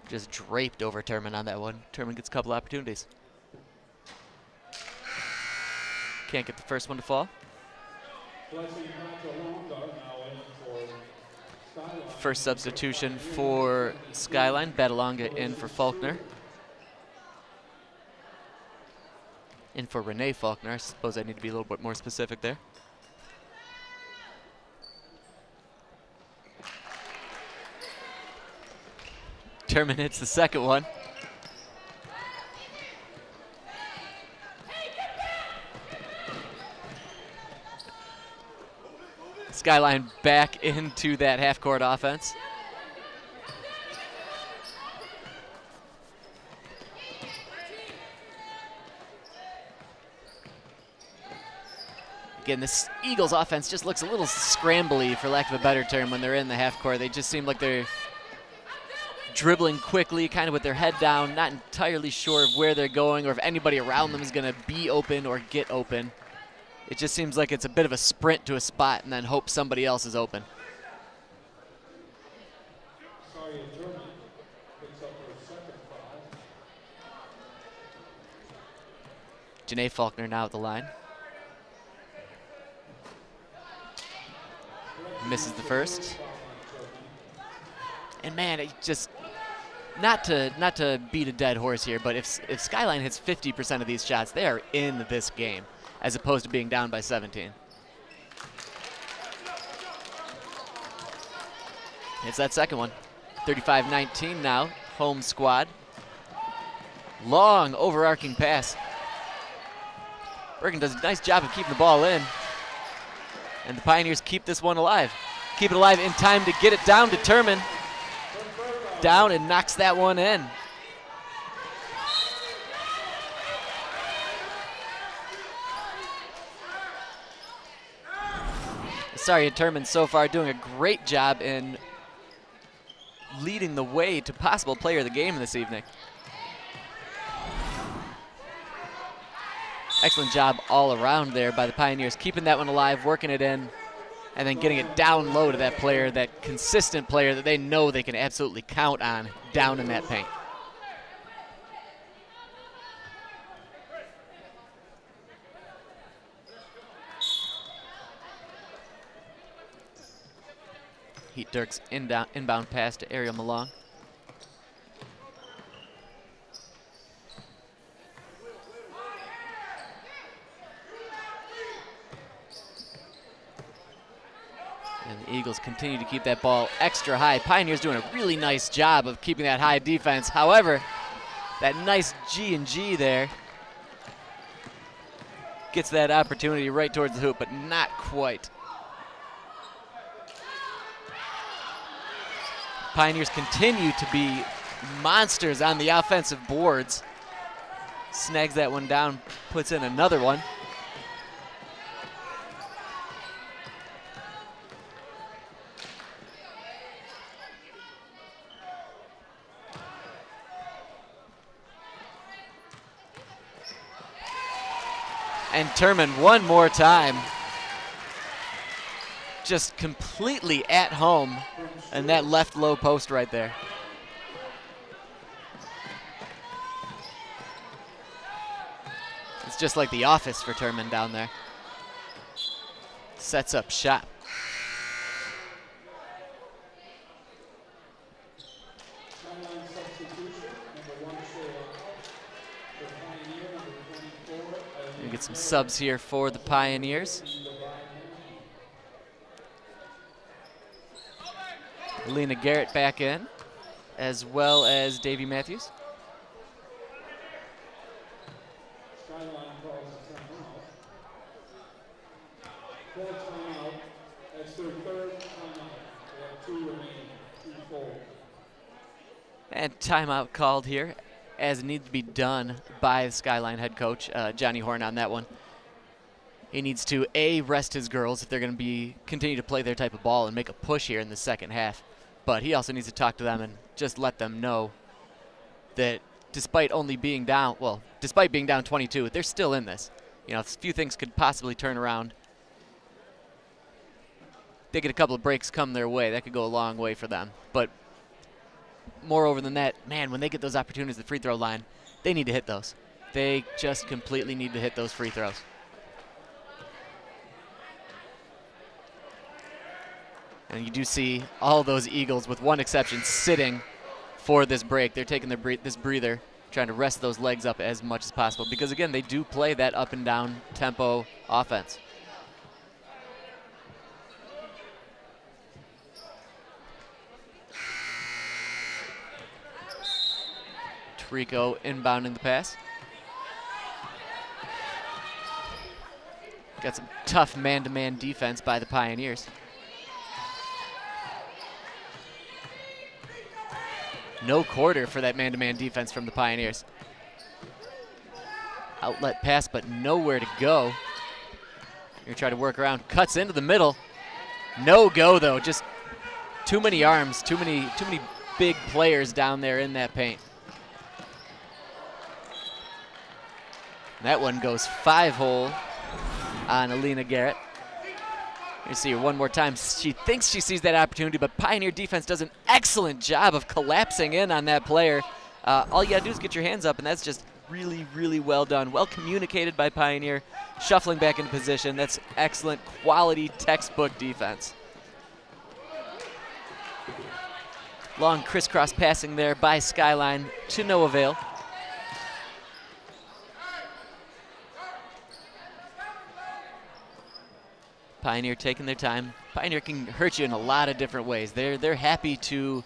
Speaker 1: just draped over Turman on that one. Turman gets a couple opportunities. Can't get the first one to fall. First substitution for Skyline. Batalonga in for Faulkner. In for Renee Faulkner. I suppose I need to be a little bit more specific there. Turman hits the second one. Skyline back into that half-court offense. Again, this Eagles offense just looks a little scrambly, for lack of a better term, when they're in the half-court. They just seem like they're dribbling quickly, kind of with their head down, not entirely sure of where they're going or if anybody around them is going to be open or get open. It just seems like it's a bit of a sprint to a spot and then hope somebody else is open. Janae Faulkner now at the line. Misses the first. And man, it just, not to beat a dead horse here, but if Skyline hits 50% of these shots, they are in this game, as opposed to being down by 17. It's that second one. 35-19 now, home squad. Long overarching pass. Bergen does a nice job of keeping the ball in. And the Pioneers keep this one alive. Keep it alive in time to get it down to Turman. Down and knocks that one in. Sorry, Turman so far doing a great job in leading the way to possible player of the game this evening. Excellent job all around there by the Pioneers, keeping that one alive, working it in, and then getting it down low to that player, that consistent player that they know they can absolutely count on down in that paint. Heat-Dirks inbound pass to Ariel Malong. And the Eagles continue to keep that ball extra high. Pioneers doing a really nice job of keeping that high defense. However, that nice G&G there gets that opportunity right towards the hoop, but not quite. Pioneers continue to be monsters on the offensive boards. Snags that one down, puts in another one. And Turman one more time. Just completely at home and that left low post right there. It's just like the office for Turman down there. Sets up shot. We get some subs here for the Pioneers. Lena Garrett back in, as well as Davey Matthews.
Speaker 2: Skyline calls a timeout. Full timeout. That's their third timeout. They have 2 remaining. 2 full.
Speaker 1: And timeout called here, as it needs to be done by the Skyline head coach, Johnny Horn, on that one. He needs to, A, rest his girls if they're going to continue to play their type of ball and make a push here in the second half. but he also needs to talk to them and just let them know that despite being down 22, they're still in this. You know, a few things could possibly turn around. They get a couple of breaks come their way. That could go a long way for them. But moreover than that, man, when they get those opportunities at the free throw line, they need to hit those. They just completely need to hit those free throws. And you do see all those Eagles, with one exception, sitting for this break. They're taking this breather, trying to rest those legs up as much as possible because, again, they do play that up and down tempo offense. Trico inbounding the pass. Got some tough man-to-man defense by the Pioneers. No quarter for that man-to-man defense from the Pioneers. Outlet pass, but nowhere to go. You're trying to work around, cuts into the middle. No go though, just too many arms, too many big players down there in that paint. That one goes 5-hole on Alina Garrett. You see her one more time. She thinks she sees that opportunity, but Pioneer defense does an excellent job of collapsing in on that player. All you gotta do is get your hands up, and that's just really, really well done. Well communicated by Pioneer, shuffling back into position. That's excellent, quality, textbook defense. Long crisscross passing there by Skyline to no avail. Pioneer taking their time. Pioneer can hurt you in a lot of different ways. They're happy to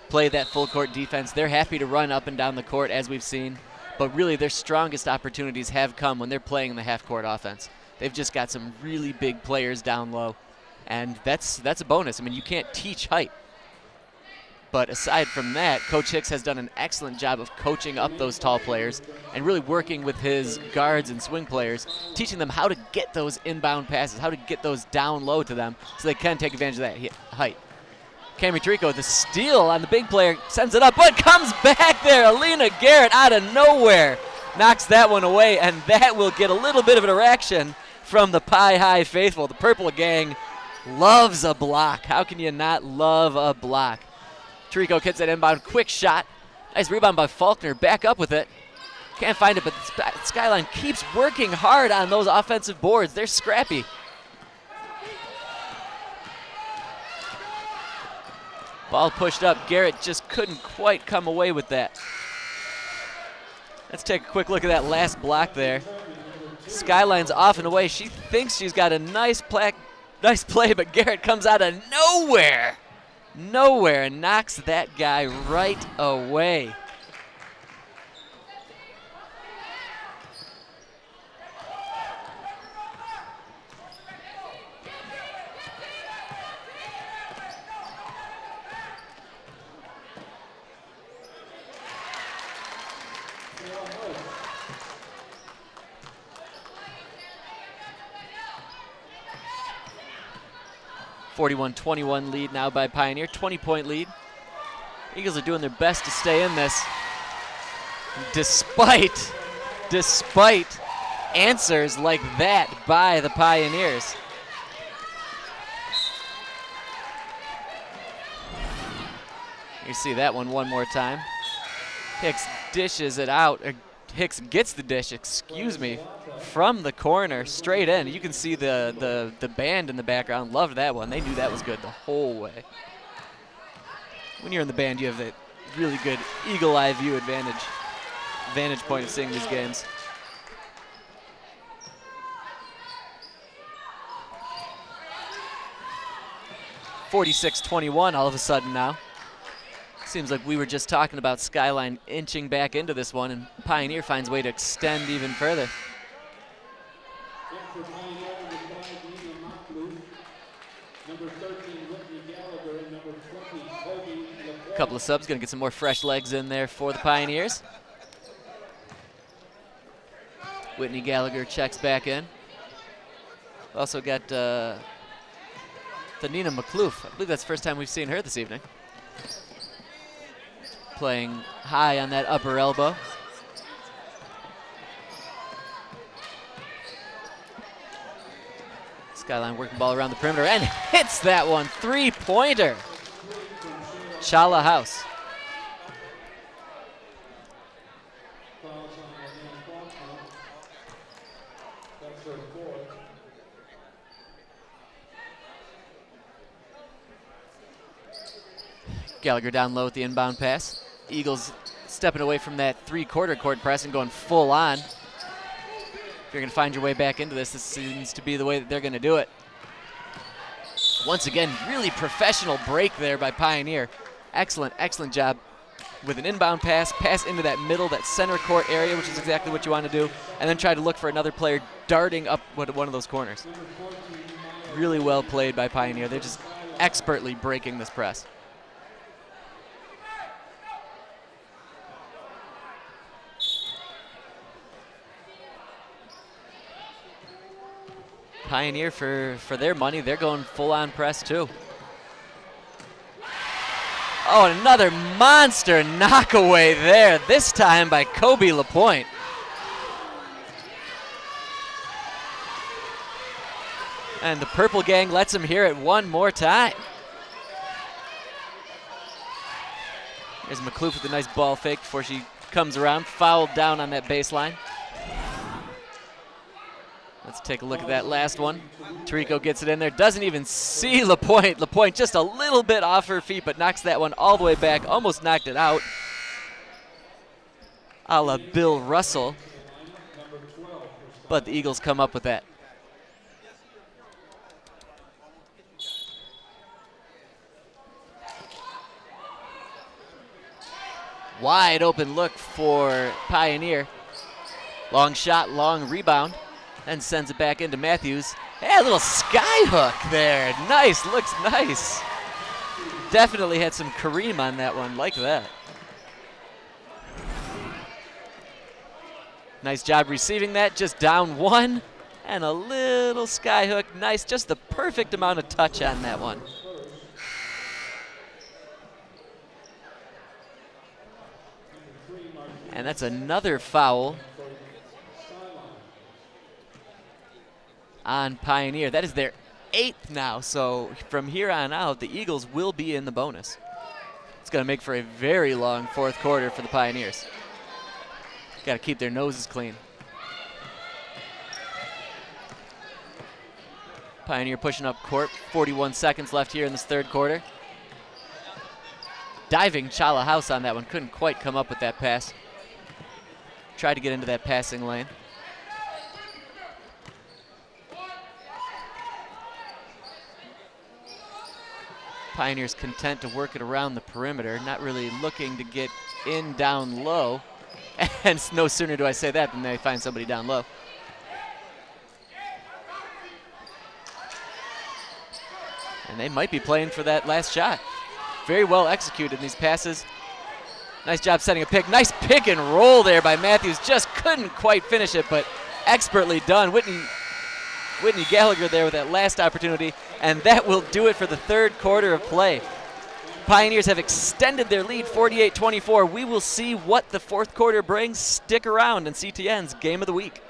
Speaker 1: play that full court defense. They're happy to run up and down the court, as we've seen. But really, their strongest opportunities have come when they're playing in the half-court offense. They've just got some really big players down low, and that's a bonus. I mean, you can't teach height. But aside from that, Coach Hicks has done an excellent job of coaching up those tall players and really working with his guards and swing players, teaching them how to get those inbound passes, how to get those down low to them so they can take advantage of that height. Cami Trico, the steal on the big player, sends it up, but comes back there. Alina Garrett out of nowhere knocks that one away, and that will get a little bit of an erection from the Pi High faithful. The Purple Gang loves a block. How can you not love a block? Trico gets that inbound, quick shot. Nice rebound by Faulkner, back up with it. Can't find it, but Skyline keeps working hard on those offensive boards. They're scrappy. Ball pushed up. Garrett just couldn't quite come away with that. Let's take a quick look at that last block there. Skyline's off and away. She thinks she's got a nice play, but Garrett comes out of nowhere. Nowhere, and knocks that guy right away. (41-21) lead now by Pioneer. 20-point lead. Eagles are doing their best to stay in this, despite answers like that by the Pioneers. You see that one more time. Hicks dishes it out. Hicks gets the dish, from the corner straight in. You can see the band in the background. Loved that one. They knew that was good the whole way. When you're in the band, you have that really good eagle eye view vantage point of seeing these games. (46-21) all of a sudden now. Seems like we were just talking about Skyline inching back into this one, and Pioneer finds a way to extend even further. A couple of subs, gonna get some more fresh legs in there for the Pioneers. Whitney Gallagher checks back in. Also got Nina McCloof. I believe that's the first time we've seen her this evening. Playing high on that upper elbow. Skyline working ball around the perimeter and hits that one. 3-pointer. Chala House. Gallagher down low with the inbound pass. Eagles stepping away from that three-quarter court press and going full on. If you're going to find your way back into this, this seems to be the way that they're going to do it. Once again, really professional break there by Pioneer. Excellent, excellent job with an inbound pass into that middle, that center court area, which is exactly what you want to do, and then try to look for another player darting up one of those corners. Really well played by Pioneer. They're just expertly breaking this press. Pioneer, for their money, they're going full-on press too. Oh, another monster knockaway there, this time by Kobe LaPointe. And the Purple Gang lets him hear it one more time. There's McCloof with a nice ball fake before she comes around, fouled down on that baseline. Let's take a look at that last one. Tirico gets it in there, doesn't even see LaPointe. LaPointe just a little bit off her feet, but knocks that one all the way back, almost knocked it out. A la Bill Russell. But the Eagles come up with that. Wide open look for Pioneer. Long shot, long rebound. Then sends it back into Matthews. Hey, a little sky hook there. Nice, looks nice. Definitely had some Kareem on that one, like that. Nice job receiving that, just down one. And a little sky hook, nice, just the perfect amount of touch on that one. And that's another foul on Pioneer. That is their 8th now, so from here on out, the Eagles will be in the bonus. It's going to make for a very long fourth quarter for the Pioneers. Got to keep their noses clean. Pioneer pushing up court, 41 seconds left here in this third quarter. Diving Chala House on that one, couldn't quite come up with that pass. Tried to get into that passing lane. Pioneers content to work it around the perimeter, not really looking to get in down low. And no sooner do I say that than they find somebody down low. And they might be playing for that last shot. Very well executed in these passes. Nice job setting a pick. Nice pick and roll there by Matthews. Just couldn't quite finish it, but expertly done. Whitney Gallagher there with that last opportunity, and that will do it for the third quarter of play. Pioneers have extended their lead 48-24. We will see what the fourth quarter brings. Stick around in CTN's Game of the Week.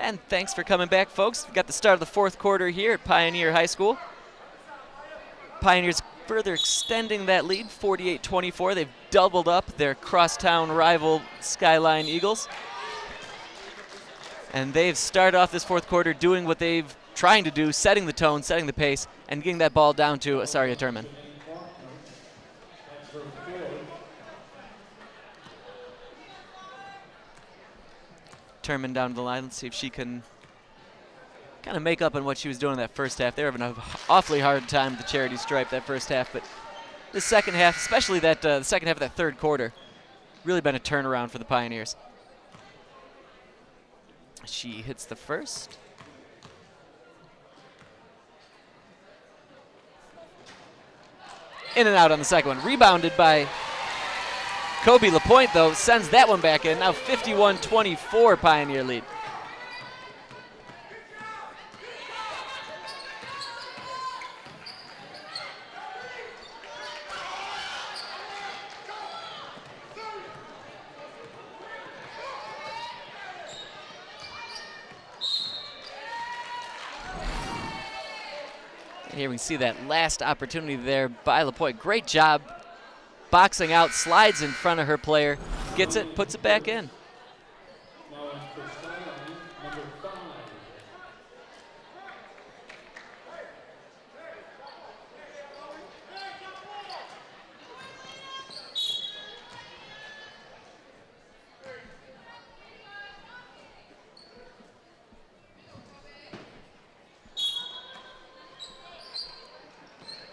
Speaker 1: And thanks for coming back, folks. We got the start of the fourth quarter here at Pioneer High School. Pioneers further extending that lead, 48-24. They've doubled up their crosstown rival Skyline Eagles. And they've started off this fourth quarter doing what they've trying to do, setting the tone, setting the pace, and getting that ball down to Asaria Turman. Turman down the line. Let's see if she can kind of make up on what she was doing in that first half. They were having an awfully hard time with the charity stripe that first half, but the second half, especially that the second half of that third quarter, really been a turnaround for the Pioneers. She hits the first. In and out on the second one. Rebounded by Kobe LaPointe, though, sends that one back in. Now 51-24 Pioneer lead. And here we see that last opportunity there by LaPointe. Great job boxing out, slides in front of her player, gets it, puts it back in.
Speaker 2: Now in for Skyline, number 5.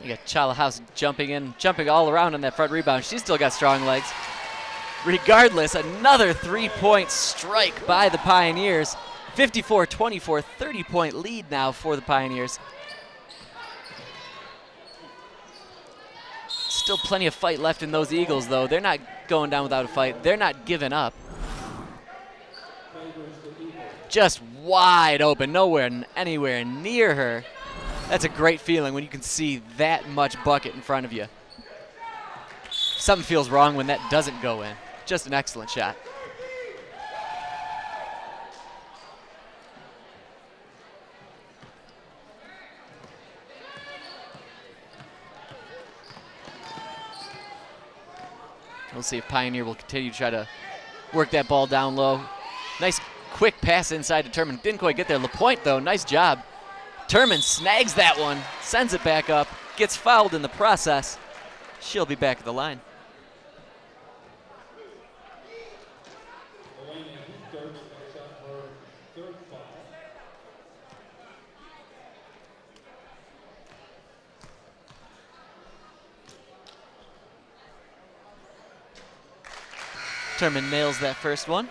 Speaker 1: You got Chala House jumping in, jumping all around on that front rebound. She's still got strong legs. Regardless, another three-point strike by the Pioneers. 54-24, 30-point lead now for the Pioneers. Still plenty of fight left in those Eagles, though. They're not going down without a fight. They're not giving up. Just wide open, anywhere near her. That's a great feeling when you can see that much bucket in front of you. Something feels wrong when that doesn't go in. Just an excellent shot. We'll see if Pioneer will continue to try to work that ball down low. Nice quick pass inside to Turman. Didn't quite get there. LaPointe, though, nice job. Turman snags that one, sends it back up, gets fouled in the process. She'll be back at the line. Turman nails that first one.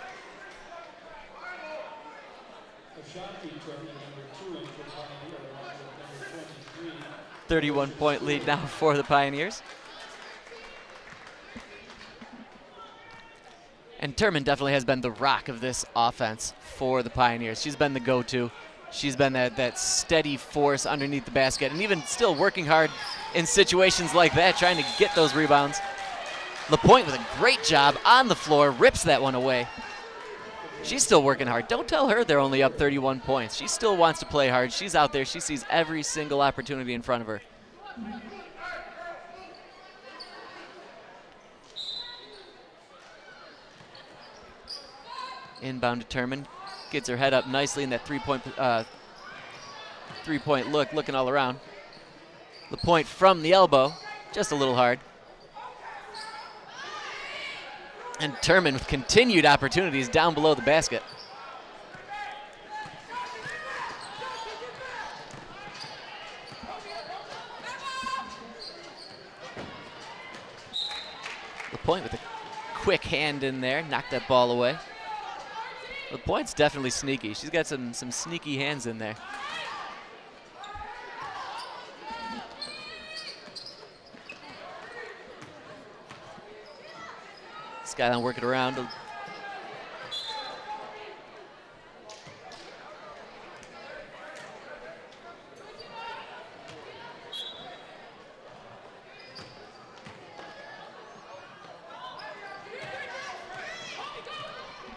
Speaker 1: 31-point lead now for the Pioneers. And Turman definitely has been the rock of this offense for the Pioneers. She's been the go-to. She's been that steady force underneath the basket, and even still working hard in situations like that, trying to get those rebounds. LaPointe with a great job on the floor, rips that one away. She's still working hard. Don't tell her they're only up 31 points. She still wants to play hard. She's out there. She sees every single opportunity in front of her. Inbound to Turman. Gets her head up nicely in that three-point look, looking all around. LaPointe from the elbow, just a little hard. And Turman with continued opportunities down below the basket. LaPointe with a quick hand in there, knocked that ball away. LaPointe's definitely sneaky. She's got some sneaky hands in there. Skyline working around.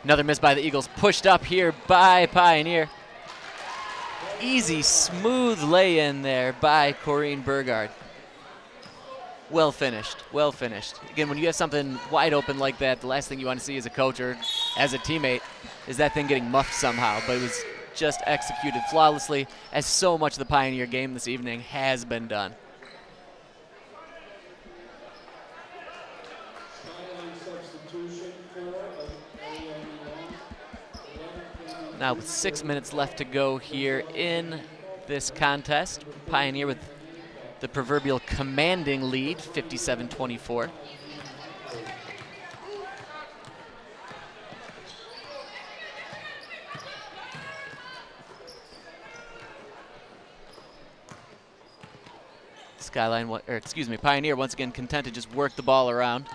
Speaker 1: Another miss by the Eagles, pushed up here by Pioneer. easy, smooth lay-in there by Corrine Burgard. Well finished, well finished. Again, when you have something wide open like that, the last thing you want to see as a coach or as a teammate is that thing getting muffed somehow. But it was just executed flawlessly, as so much of the Pioneer game this evening has been done. Now with 6 minutes left to go here in this contest, Pioneer with the proverbial commanding lead, 57-24. Skyline, or excuse me, Pioneer once again content to just work the ball around,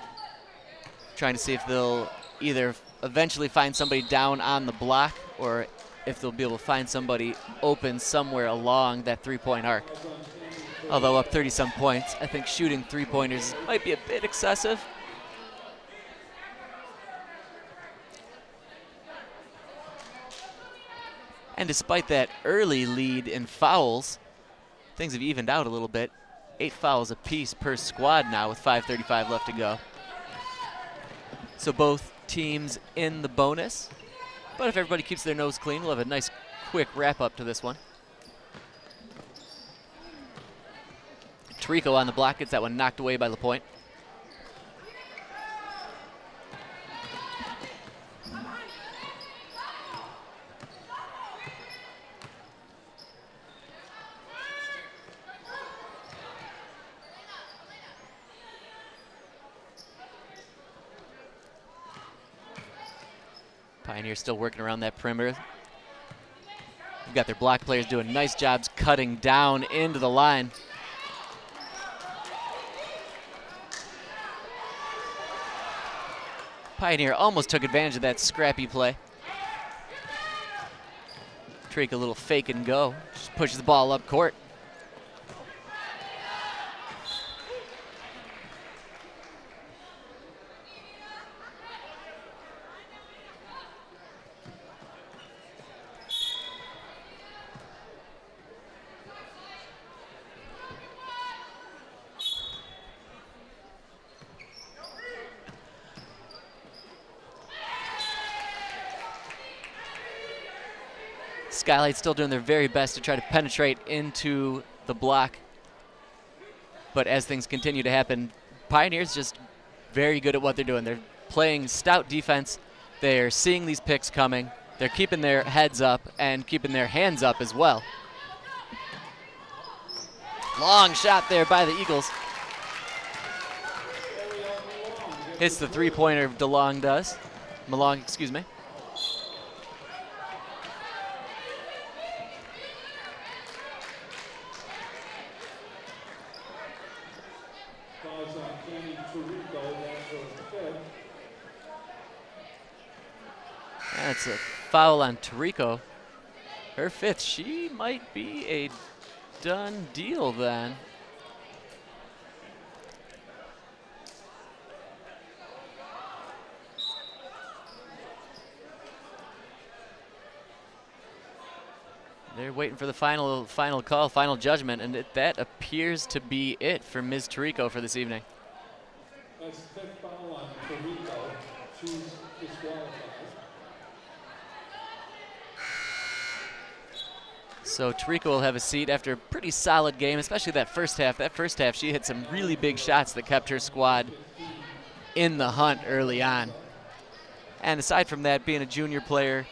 Speaker 1: trying to see if they'll either eventually find somebody down on the block or if they'll be able to find somebody open somewhere along that three-point arc. Although up 30-some points, I think shooting three-pointers might be a bit excessive. And despite that early lead in fouls, things have evened out a little bit. 8 fouls apiece per squad now with 5:35 left to go. So both teams in the bonus. But if everybody keeps their nose clean, we'll have a nice quick wrap up to this one. Tarico on the block, gets that one knocked away by LaPointe. Pioneer still working around that perimeter. You've got their block players doing nice jobs cutting down into the line. Pioneer almost took advantage of that scrappy play. Tarico a little fake and go, just pushes the ball up court. Skyline's still doing their very best to try to penetrate into the block. But as things continue to happen, Pioneer's just very good at what they're doing. They're playing stout defense. They're seeing these picks coming. They're keeping their heads up and keeping their hands up as well. Long shot there by the Eagles. Hits the three-pointer, Malong, excuse me. That's a foul on Tarico. Her 5th. She might be a done deal then. They're waiting for the final call, final judgment, and that appears to be it for Ms. Tarico for this evening.
Speaker 2: That's 5th foul on Tarico. She's disqualified.
Speaker 1: So Tarico will have a seat after a pretty solid game, especially that first half. That first half, she hit some really big shots that kept her squad in the hunt early on. And aside from that, being a junior player,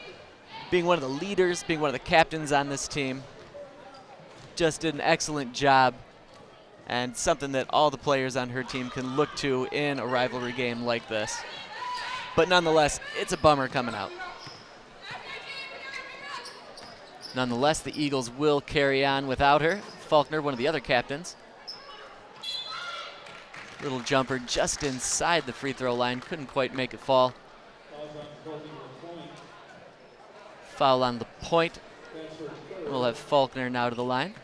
Speaker 1: being one of the leaders, being one of the captains on this team, just did an excellent job, and something that all the players on her team can look to in a rivalry game like this. But nonetheless, it's a bummer coming out. Nonetheless, the Eagles will carry on without her. Faulkner, one of the other captains. Little jumper just inside the free throw line. Couldn't quite make it fall. Foul on the point. We'll have Faulkner now to the line.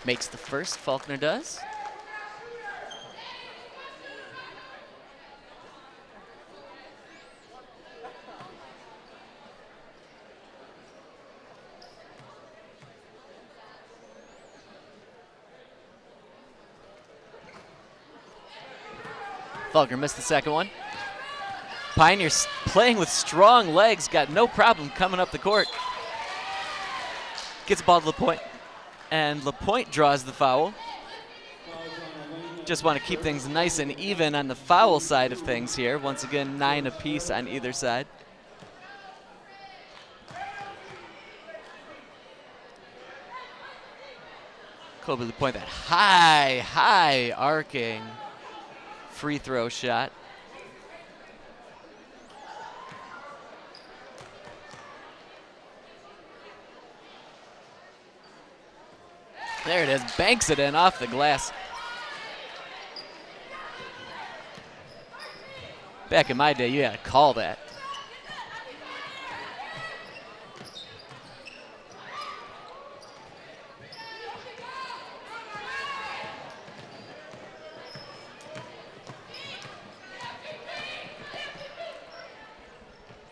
Speaker 1: Makes the first, Faulkner does. Fulger missed the second one. Pioneers playing with strong legs, got no problem coming up the court. Gets the ball to LaPointe, and LaPointe draws the foul. Just want to keep things nice and even on the foul side of things here. Once again, 9 apiece on either side. Kobe LaPointe, that high arcing free throw shot. There it is, banks it in off the glass. Back in my day, you had to call that.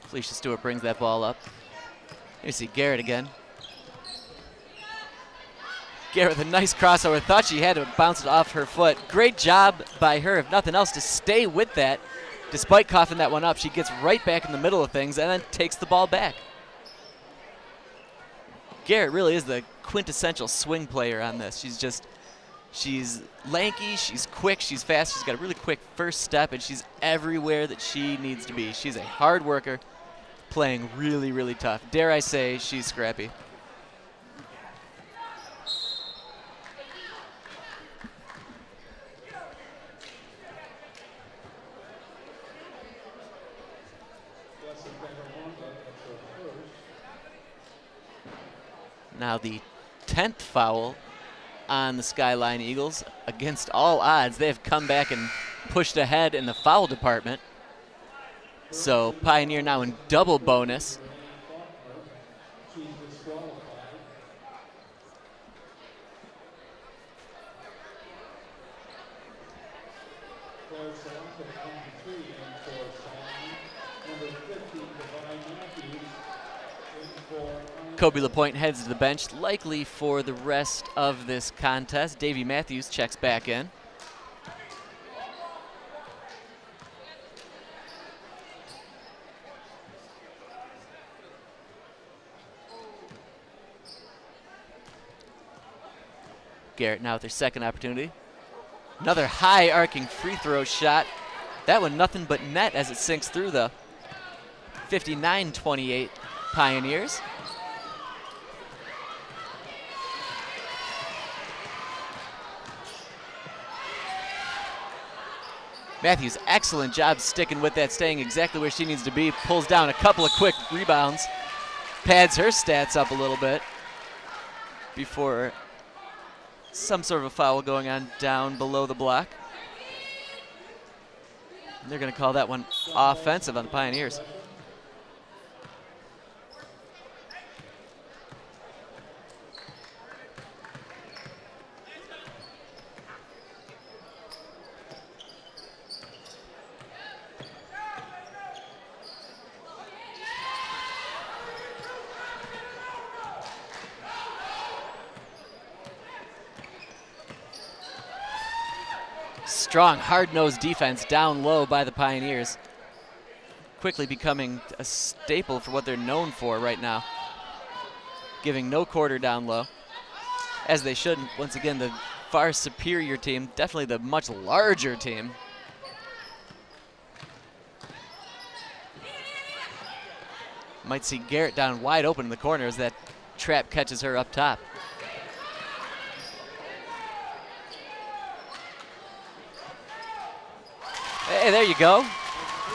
Speaker 1: Felicia Stewart brings that ball up. Here you see Garrett again. Garrett with a nice crossover. Thought she had to bounce it off her foot. Great job by her, if nothing else, to stay with that. Despite coughing that one up, she gets right back in the middle of things and then takes the ball back. Garrett really is the quintessential swing player on this. She's lanky, she's quick, she's fast, she's got a really quick first step, and she's everywhere that she needs to be. She's a hard worker, playing really, really tough. Dare I say, she's scrappy. Now the 10th foul on the Skyline Eagles. Against all odds, they have come back and pushed ahead in the foul department. So Pioneer now in double bonus. Kobe LaPointe heads to the bench, likely for the rest of this contest. Davey Matthews checks back in. Garrett now with their second opportunity. Another high arcing free throw shot. That one nothing but net as it sinks through though. 59-28 Pioneers. Matthews, excellent job sticking with that, staying exactly where she needs to be. Pulls down a couple of quick rebounds. Pads her stats up a little bit before some sort of a foul going on down below the block. And they're going to call that one offensive on the Pioneers. Strong, hard-nosed defense down low by the Pioneers. Quickly becoming a staple for what they're known for right now. Giving no quarter down low, as they should. Once again, the far superior team, definitely the much larger team. Might see Garrett down wide open in the corner as that trap catches her up top. Hey, there you go.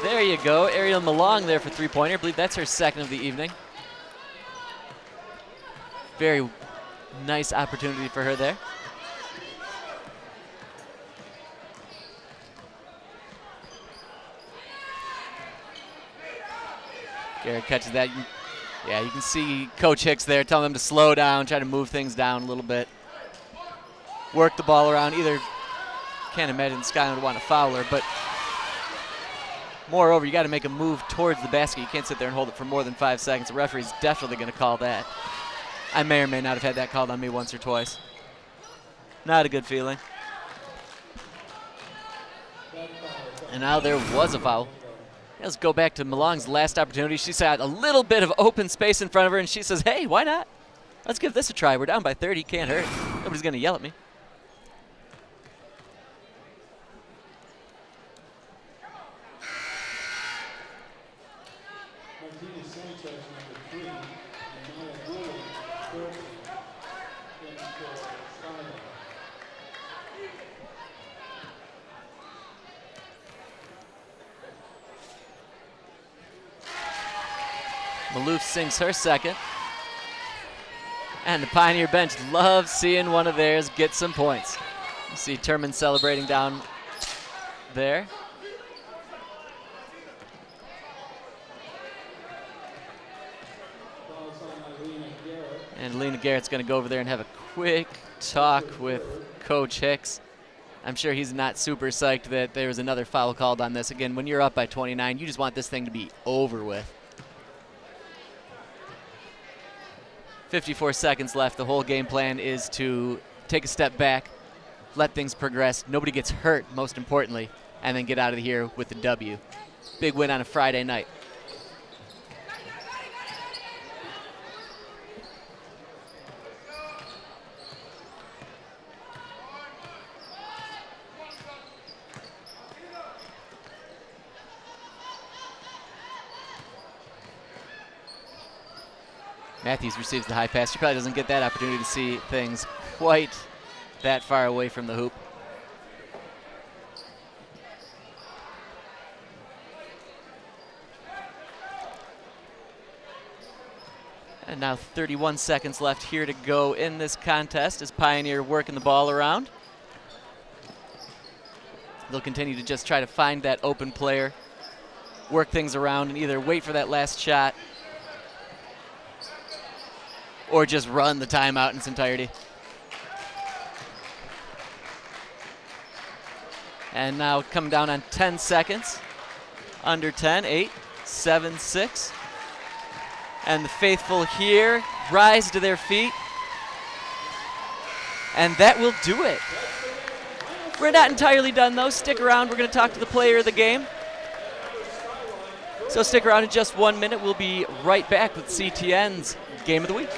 Speaker 1: There you go. Ariel Malong there for three-pointer. I believe that's her second of the evening. Very nice opportunity for her there. Garrett catches that. Yeah, you can see Coach Hicks there telling them to slow down, try to move things down a little bit. Work the ball around. Either, can't imagine Skyline would want to foul her, but moreover, you got to make a move towards the basket. You can't sit there and hold it for more than 5 seconds. The referee's definitely going to call that. I may or may not have had that called on me once or twice. Not a good feeling. And now there was a foul. Let's go back to Malong's last opportunity. She saw a little bit of open space in front of her, and she says, hey, why not? Let's give this a try. We're down by 30. Can't hurt. Nobody's going to yell at me. Maloof sings her second. And the Pioneer bench loves seeing one of theirs get some points. You see Turman celebrating down there. And Lena Garrett's going to go over there and have a quick talk with Coach Hicks. I'm sure he's not super psyched that there was another foul called on this. Again, when you're up by 29, you just want this thing to be over with. 54 seconds left. The whole game plan is to take a step back, let things progress. Nobody gets hurt, most importantly, and then get out of here with the W. Big win on a Friday night. Matthews receives the high pass. She probably doesn't get that opportunity to see things quite that far away from the hoop. And now 31 seconds left here to go in this contest as Pioneer working the ball around. They'll continue to just try to find that open player, work things around, and either wait for that last shot or just run the timeout in its entirety. And now coming down on 10 seconds. Under 10, 8, 7, 6. And the faithful here rise to their feet. And that will do it. We're not entirely done though. Stick around, we're gonna talk to the player of the game. So stick around in just 1 minute. We'll be right back with CTN's Game of the Week.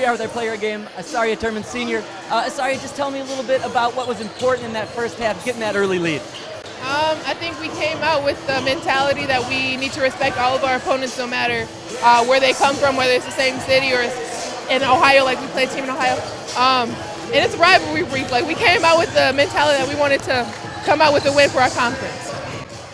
Speaker 1: With our player game, Asaria Turman Sr. Asaria, just tell me a little bit about what was important in that first half, getting that early lead.
Speaker 8: I think we came out with the mentality that we need to respect all of our opponents no matter where they come from, whether it's the same city or in Ohio, like we played a team in Ohio. And it's a rivalry week. Like, we came out with the mentality that we wanted to come out with a win for our conference.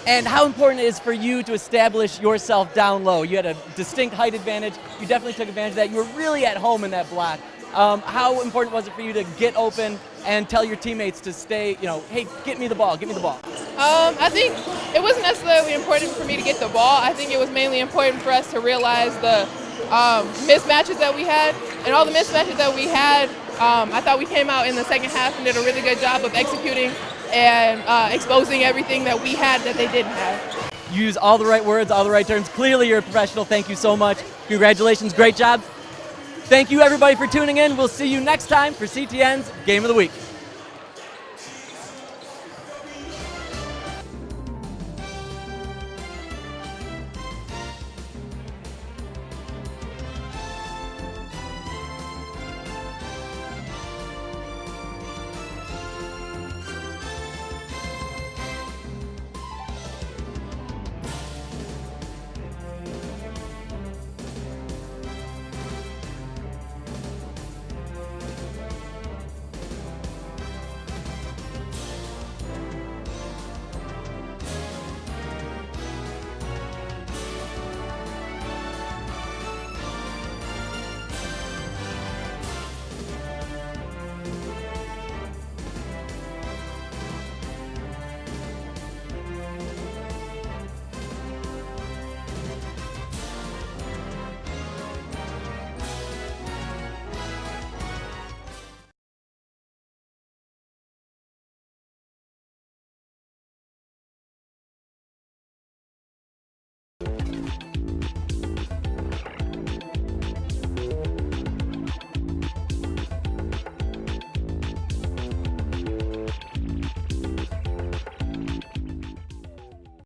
Speaker 1: And how important it is for you to establish yourself down low? You had a distinct height advantage. You definitely took advantage of that. You were really at home in that block. How important was it for you to get open and tell your teammates to stay, hey, get me the ball, get me the ball?
Speaker 8: I think it wasn't necessarily important for me to get the ball. I think it was mainly important for us to realize the mismatches that we had. And all the mismatches that we had, I thought we came out in the second half and did a really good job of executing and exposing everything that we had that they didn't have.
Speaker 1: You use all the right words, all the right terms. Clearly you're a professional. Thank you so much. Congratulations. Great job. Thank you, everybody, for tuning in. We'll see you next time for CTN's Game of the Week.